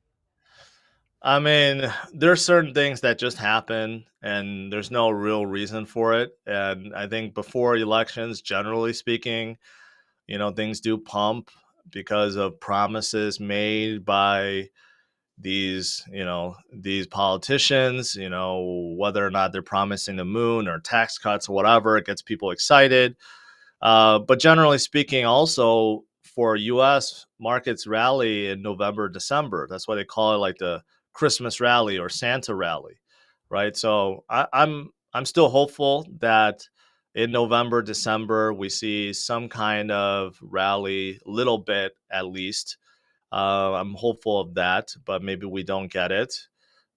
I mean, there's certain things that just happen and there's no real reason for it. And I think before elections, generally speaking, things do pump because of promises made by these politicians, whether or not they're promising the moon or tax cuts or whatever, it gets people excited. But generally speaking, also for U.S. markets rally in November, December. That's why they call it like the Christmas rally or Santa rally, right? So I'm still hopeful that in November, December we see some kind of rally, little bit at least. I'm hopeful of that, but maybe we don't get it.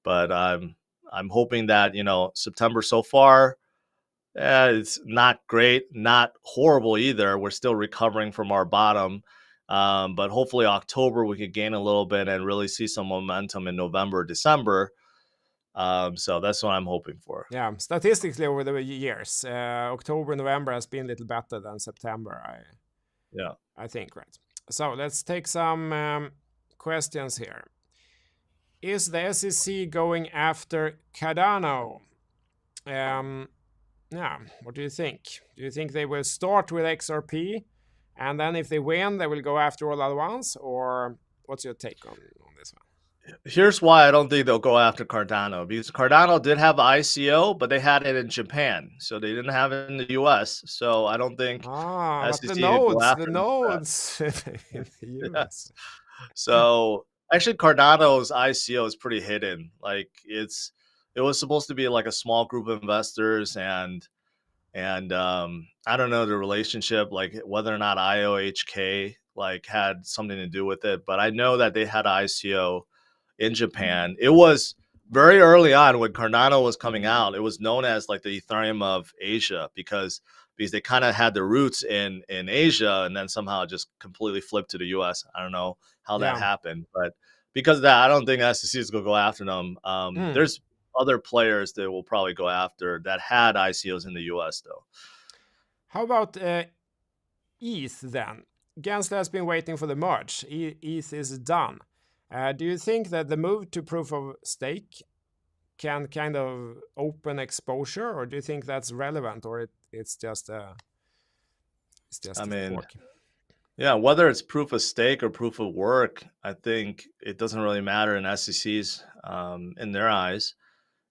But I'm hoping that September so far, it's not great, not horrible either. We're still recovering from our bottom. But hopefully October we could gain a little bit and really see some momentum in November, December. So that's what I'm hoping for. Yeah, statistically over the years, October, November has been a little better than September, Yeah. I think, right? So let's take some questions here. Is the SEC going after Cardano? Yeah, what do you think? Do you think they will start with XRP, and then if they win, they will go after all other ones? Or what's your take on this one? Here's why I don't think they'll go after Cardano, because Cardano did have ICO, but they had it in Japan, so they didn't have it in the US. So I don't think But the SEC could go after them for that. nodes in the Yeah. US. So actually, Cardano's ICO is pretty hidden. Like it was supposed to be like a small group of investors, and I don't know the relationship, like whether or not IOHK like had something to do with it, but I know that they had ICO in Japan. It was very early on when Cardano was coming out. It was known as like the Ethereum of Asia, because they kind of had their roots in Asia and then somehow just completely flipped to the US. I don't know how that Yeah. happened, but because of that, I don't think SEC is going to go after them. Mm. There's other players that will probably go after that had ICOs in the US though. How about ETH then? Gensler has been waiting for the merge. ETH is done. Do you think that the move to proof of stake can kind of open exposure, or do you think that's relevant, or it's just I a mean, fork? yeah, whether it's proof of stake or proof of work, I think it doesn't really matter in SEC's in their eyes.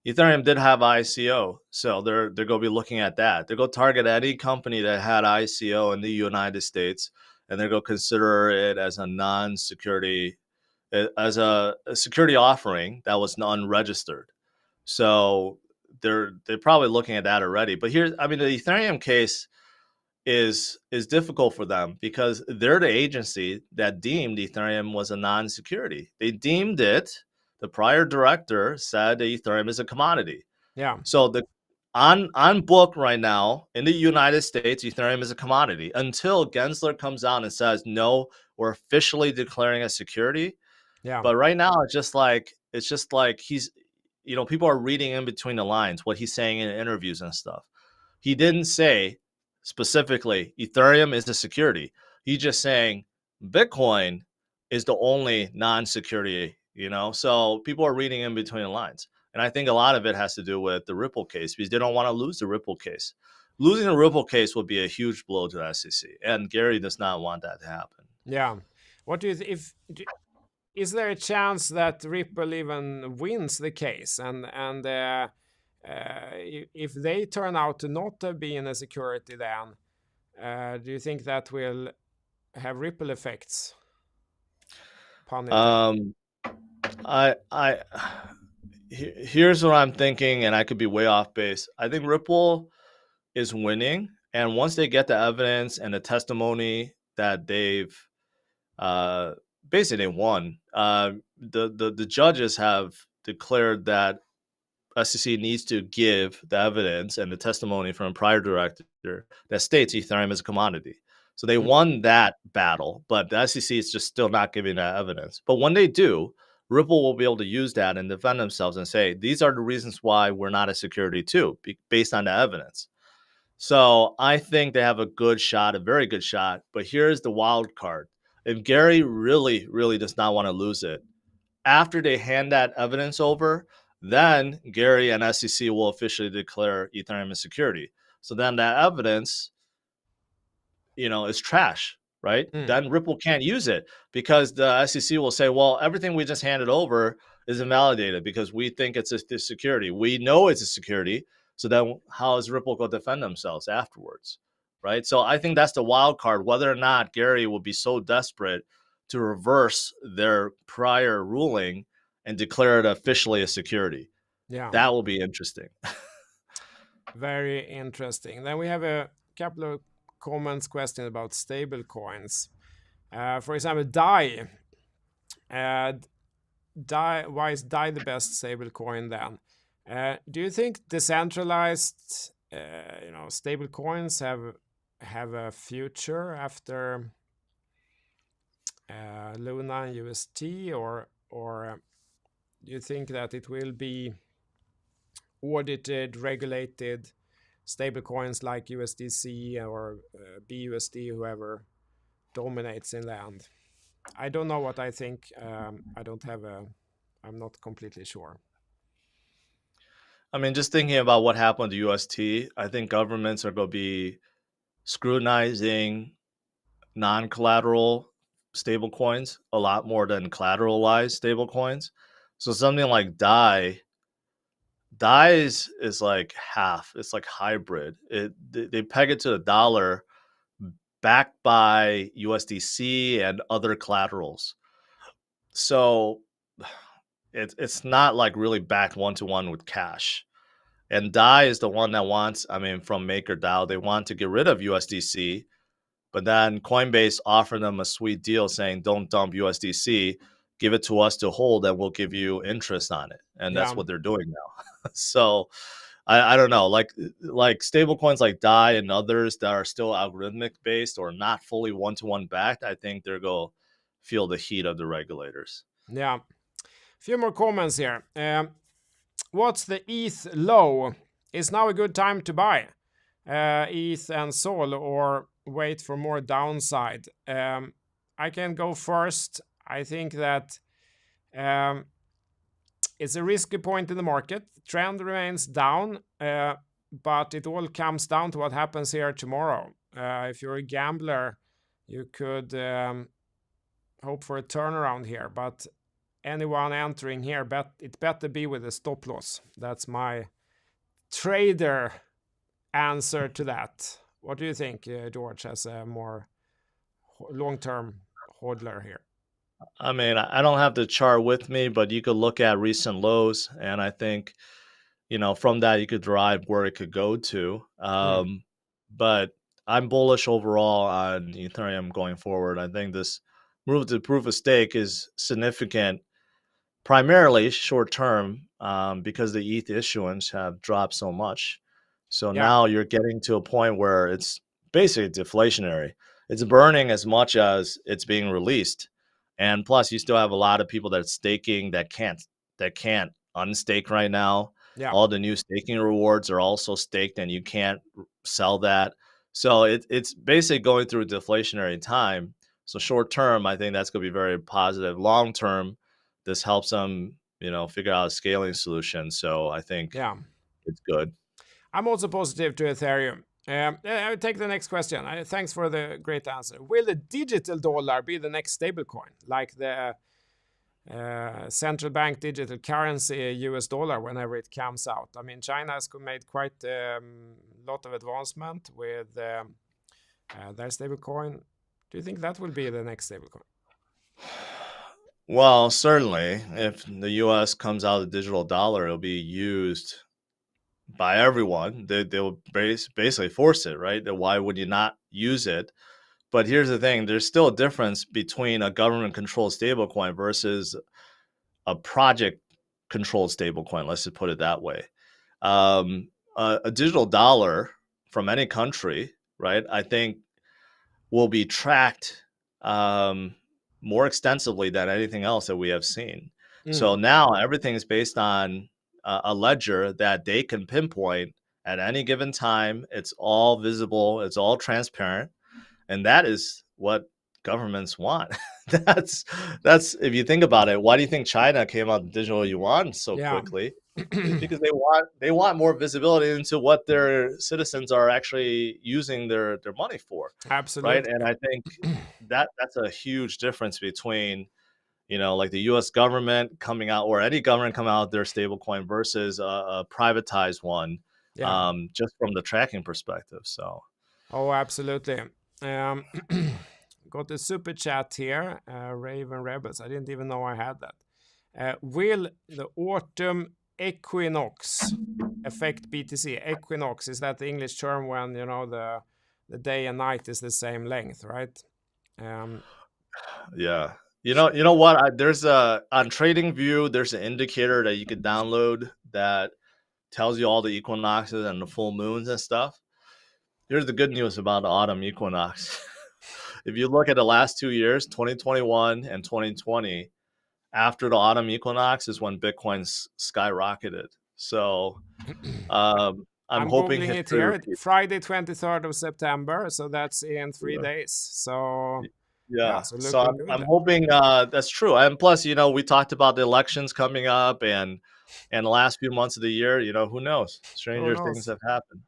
Ethereum did have ICO, so they're going to be looking at that. They're going to target any company that had ICO in the United States, and they're going to consider it as a non-security, as a security offering that was unregistered. So they're probably looking at that already. But here's, I mean, the Ethereum case is difficult for them because they're the agency that deemed Ethereum was a non-security. They deemed it. The prior director said that Ethereum is a commodity. Yeah. So the on book right now in the United States, Ethereum is a commodity until Gensler comes out and says no, we're officially declaring a security. Yeah. But right now, it's just like he's, people are reading in between the lines what he's saying in interviews and stuff. He didn't say specifically Ethereum is the security. He's just saying Bitcoin is the only non-security. So people are reading in between the lines, and I think a lot of it has to do with the Ripple case because they don't want to lose the Ripple case. Losing the Ripple case would be a huge blow to the SEC, and Gary does not want that to happen. Yeah. What do you is there a chance that Ripple even wins the case, and if they turn out to not have been a security, then do you think that will have ripple effects? I here's what I'm thinking, and I could be way off base. I think Ripple is winning, and once they get the evidence and the testimony that they've basically they won, the judges have declared that SEC needs to give the evidence and the testimony from a prior director that states Ethereum is a commodity. So they won that battle, but the SEC is just still not giving that evidence. But when they do, Ripple will be able to use that and defend themselves and say, these are the reasons why we're not a security too, based on the evidence. So I think they have a good shot, a very good shot. But here's the wild card. If Gary really, really does not want to lose it, after they hand that evidence over, then Gary and SEC will officially declare Ethereum a security. So then that evidence, is trash, right? Then Ripple can't use it because the SEC will say, well, everything we just handed over is invalidated because we think it's a security. We know it's a security. So then how is Ripple going to defend themselves afterwards, right? So I think that's the wild card, whether or not Gary will be so desperate to reverse their prior ruling and declare it officially a security. Yeah. That will be interesting. Very interesting. Then we have a couple of comments, questions about stable coins. For example, DAI. Why is DAI the best stable coin then? Do you think decentralized, stable coins have a future after Luna and UST, or do you think that it will be audited, regulated stable coins like USDC or BUSD, whoever dominates in the end? I don't know what I think. I'm not completely sure. I mean, just thinking about what happened to UST, I think governments are going to be scrutinizing non-collateral stable coins a lot more than collateralized stable coins. So something like DAI is like half. It's like hybrid. They peg it to the dollar, backed by USDC and other collaterals. So it's not like really backed one-to-one with cash. And DAI is the one that wants, from MakerDAO, they want to get rid of USDC, but then Coinbase offered them a sweet deal saying, don't dump USDC, give it to us to hold, and we'll give you interest on it. And that's what they're doing now. So I don't know, like stable coins like DAI and others that are still algorithmic based or not fully one-to-one backed, I think they're going to feel the heat of the regulators. Yeah. A few more comments here. What's the ETH low? Is now a good time to buy ETH and SOL, or wait for more downside? I can go first. I think that it's a risky point in the market. Trend remains down, but it all comes down to what happens here tomorrow. If you're a gambler, you could hope for a turnaround here, but anyone entering here, but it better be with a stop loss. That's my trader answer to that. What do you think, George, as a more long-term hodler here? I mean, I don't have the chart with me, but you could look at recent lows, and I think, from that you could derive where it could go to. But I'm bullish overall on Ethereum going forward. I think this move to proof of stake is significant, primarily short term, because the ETH issuance have dropped so much. So Yeah, now you're getting to a point where it's basically deflationary. It's burning as much as it's being released, and plus you still have a lot of people that are staking that can't unstake right now. yeah, All the new staking rewards are also staked, and you can't sell that. So it's basically going through a deflationary time. So short term, I think that's going to be very positive. Long term, this helps them, figure out a scaling solution. So I think yeah. it's good. I'm also positive to Ethereum. I will take the next question. Thanks for the great answer. Will the digital dollar be the next stablecoin, like the central bank digital currency US dollar whenever it comes out? I mean, China has made quite a lot of advancement with their stablecoin. Do you think that will be the next stablecoin? Well, certainly, if the U.S. comes out of the digital dollar, it'll be used by everyone. They'll basically force it, right? Why would you not use it? But here's the thing: there's still a difference between a government-controlled stablecoin versus a project-controlled stablecoin. Let's just put it that way. A digital dollar from any country, right? I think will be tracked more extensively than anything else that we have seen. So now everything is based on a ledger that they can pinpoint at any given time. It's all visible, it's all transparent, and that is what governments want. That's if you think about it. Why do you think China came out with digital yuan so Yeah. quickly? Is because they want more visibility into what their citizens are actually using their money for, right? Absolutely. And I think that's a huge difference between, like the U.S. government coming out, or any government coming out with their stable coin versus a privatized one, Yeah. just from the tracking perspective. So Oh, absolutely. Um, got a super chat here, Raven Rebels. I didn't even know I had that. Will the autumn equinox affect BTC? Equinox, is that the English term when the day and night is the same length, right? yeah, you know what? There's on TradingView, there's an indicator that you could download that tells you all the equinoxes and the full moons and stuff. Here's the good news about the autumn equinox. If you look at the last 2 years, 2021 and 2020, after the autumn equinox is when Bitcoin skyrocketed. So I'm I'm hoping googling it history here. repeats. Friday, 23rd of September. So that's in 3 days. So yeah, Yeah. so So looking I'm good I'm then. hoping that's true. And plus, we talked about the elections coming up, and the last few months of the year, who knows? Who Stranger things knows? have happened.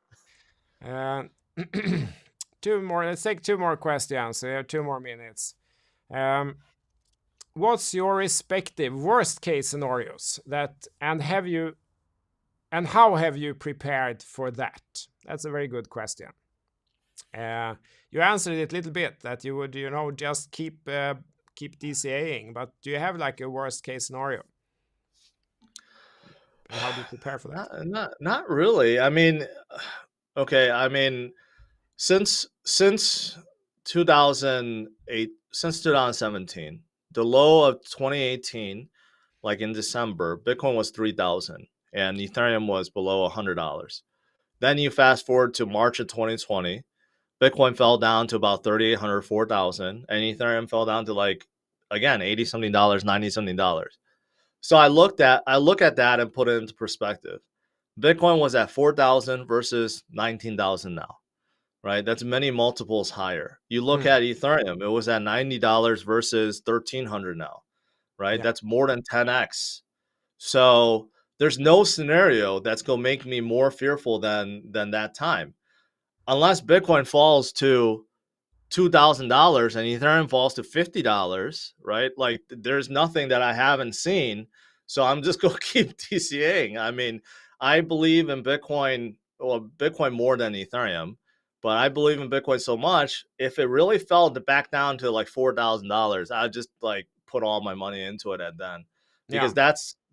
Uh, two more. Let's take two more questions. So we have 2 more minutes. Um, what's your respective worst case scenarios and how have you prepared for that? That's a very good question. You answered it a little bit that you would, just keep DCAing, but do you have like a worst case scenario? And how do you prepare for that? Not really. I mean, okay. I mean, since 2008, since 2017, the low of 2018, like in December, Bitcoin was 3,000 and Ethereum was below $100. Then you fast forward to March of 2020, Bitcoin fell down to about 3,800, 4,000, and Ethereum fell down to like, again, 80 something dollars, 90 something dollars. So I look at that and put it into perspective. Bitcoin was at 4,000 versus 19,000 now, right? That's many multiples higher. You look Mm, at Ethereum, it was at $90 versus 1,300 now, right? yeah, That's more than 10x. So there's no scenario that's going to make me more fearful than that time, unless Bitcoin falls to $2,000 and Ethereum falls to $50, right? Like there's nothing that I haven't seen. So I'm just going to keep DCAing. I mean, I believe in Bitcoin, well, Bitcoin more than Ethereum, but I believe in Bitcoin so much. If it really fell back down to like $4,000, I'd just like put all my money into it and then, Yeah. because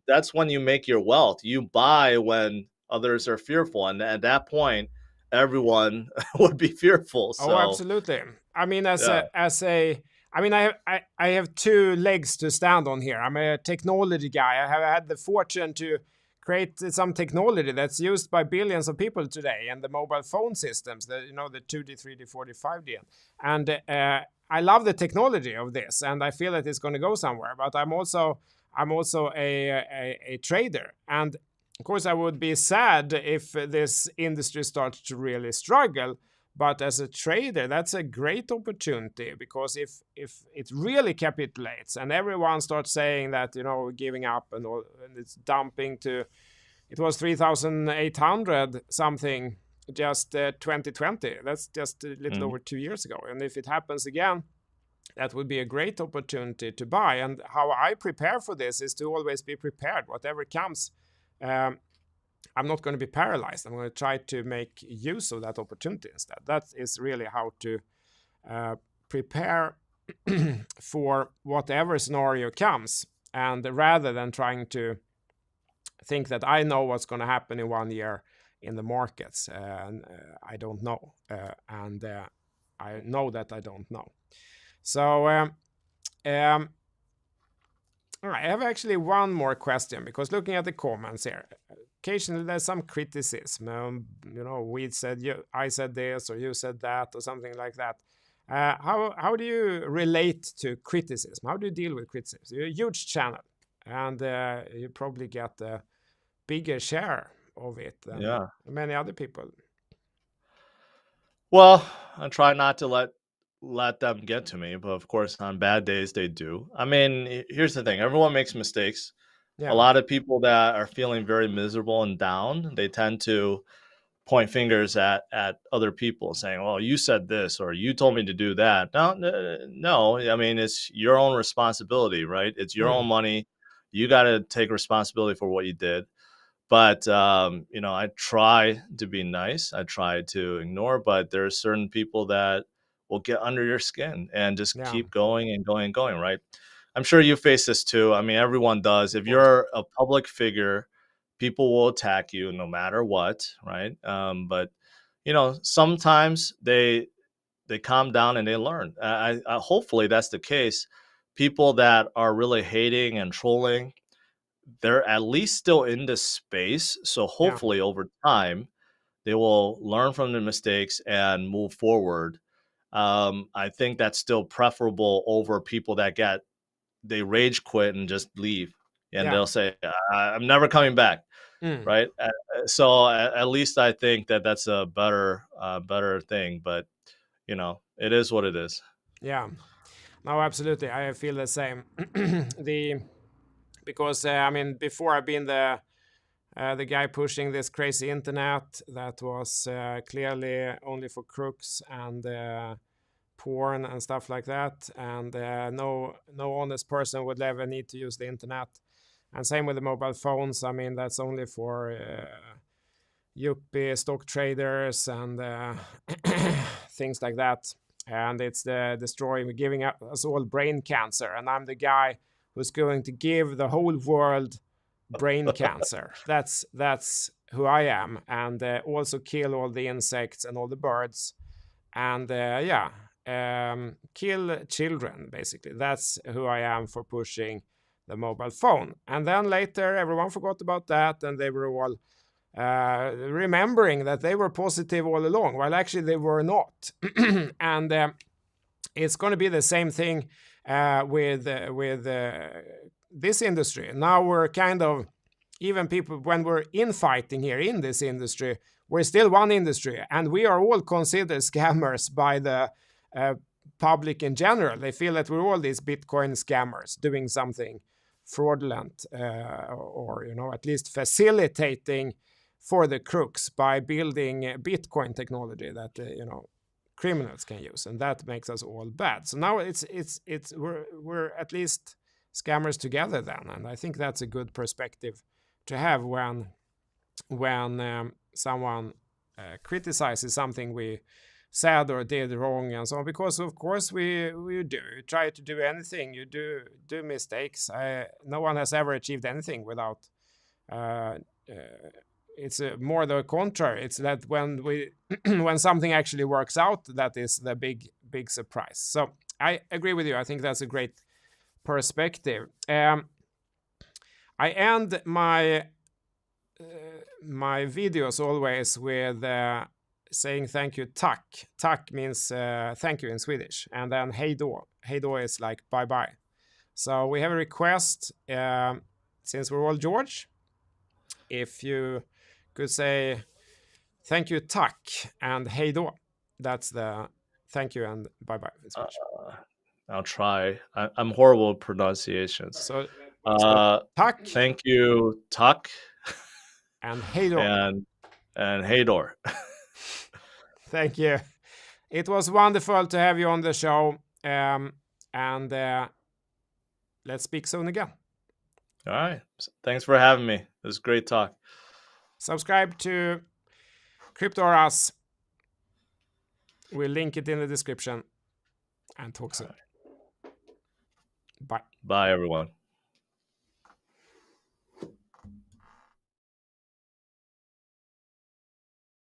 that's when you make your wealth. You buy when others are fearful, and at that point, everyone would be fearful. Oh, So absolutely. I mean, yeah. I mean, I have two legs to stand on here. I'm a technology guy. I have had the fortune to create some technology that's used by billions of people today, and the mobile phone systems, the 2D, 3D, 4D, 5D, and I love the technology of this, and I feel that it's going to go somewhere. But I'm also a trader, and of course, I would be sad if this industry starts to really struggle. But as a trader, that's a great opportunity, because if it really capitulates and everyone starts saying that giving up and all, and it's dumping to, it was 3,800 something just 2020. That's just a little over 2 years ago. And if it happens again, that would be a great opportunity to buy. And how I prepare for this is to always be prepared, whatever comes. I'm not going to be paralyzed. I'm going to try to make use of that opportunity instead. That is really how to prepare for whatever scenario comes. And rather than trying to think that I know what's going to happen in 1 year in the markets, I don't know. And I know that I don't know. So, all right, I have actually one more question, because looking at the comments here, occasionally there's some criticism. I said this, or you said that, or something like that. How do you relate to criticism? How do you deal with criticism? You're a huge channel, and you probably get a bigger share of it than many other people. Well, I try not to let them get to me, but of course, on bad days they do. I mean, here's the thing: everyone makes mistakes. A Yeah, lot of people that are feeling very miserable and down, they tend to point fingers at other people, saying, "Well, you said this, or you told me to do that." No. I mean, it's your own responsibility, right? It's your own money. You got to take responsibility for what you did. But I try to be nice. I try to ignore, but there are certain people that will get under your skin and just yeah, keep going and going and going, right? I'm sure you face this too. I mean, everyone does. of If course. you're a public figure, people will attack you no matter what, right? But sometimes they calm down and they learn. I hopefully that's the case. People that are really hating and trolling, they're at least still in this space. So Yeah, hopefully over time, they will learn from their mistakes and move forward. I think that's still preferable over people that they rage quit and just leave. And yeah. they'll say, I'm never coming back. Mm, Right. So at least I think that that's a better thing. But, it is what it is. yeah. No, absolutely. I feel the same. the Because I mean, before I've been the guy pushing this crazy internet that was clearly only for crooks and porn and stuff like that, and no honest person would ever need to use the internet. And same with the mobile phones. I mean, that's only for yuppie stock traders and things like that. And it's destroying, giving us all brain cancer. And I'm the guy who's going to give the whole world brain cancer. That's who I am, and also kill all the insects and all the birds, and kill children. Basically, that's who I am for pushing the mobile phone. And then later, everyone forgot about that, and they were all remembering that they were positive all along, while actually they were not. And it's going to be the same thing with this industry. Now we're kind of, even people, when we're infighting here in this industry, we're still one industry, and we are all considered scammers by the public in general. They feel that we're all these Bitcoin scammers doing something fraudulent, or at least facilitating for the crooks by building Bitcoin technology that criminals can use, and that makes us all bad. So now we're at least scammers together then, and I think that's a good perspective to have when someone criticizes something we said or did wrong and so on, because of course we try to do anything, you do mistakes. No one has ever achieved anything without it's more the contrary. It's that when when something actually works out, that is the big surprise. So I agree with you. I think that's a great perspective. I end my videos always with saying thank you, tack. Tack means thank you in Swedish, and then hej då. Hej då is like bye bye. So we have a request, since we're all George, if you could say thank you, tack, and hej då. That's the thank you and bye bye in Swedish. I'll try. I'm horrible at pronunciations. So tack. Thank you, tack. And hej då. And hej då. Thank you. It was wonderful to have you on the show. And let's speak soon again. All right. Thanks for having me. It was a great talk. Subscribe to CryptosRus. We'll link it in the description. And talk soon. Bye. Bye, everyone.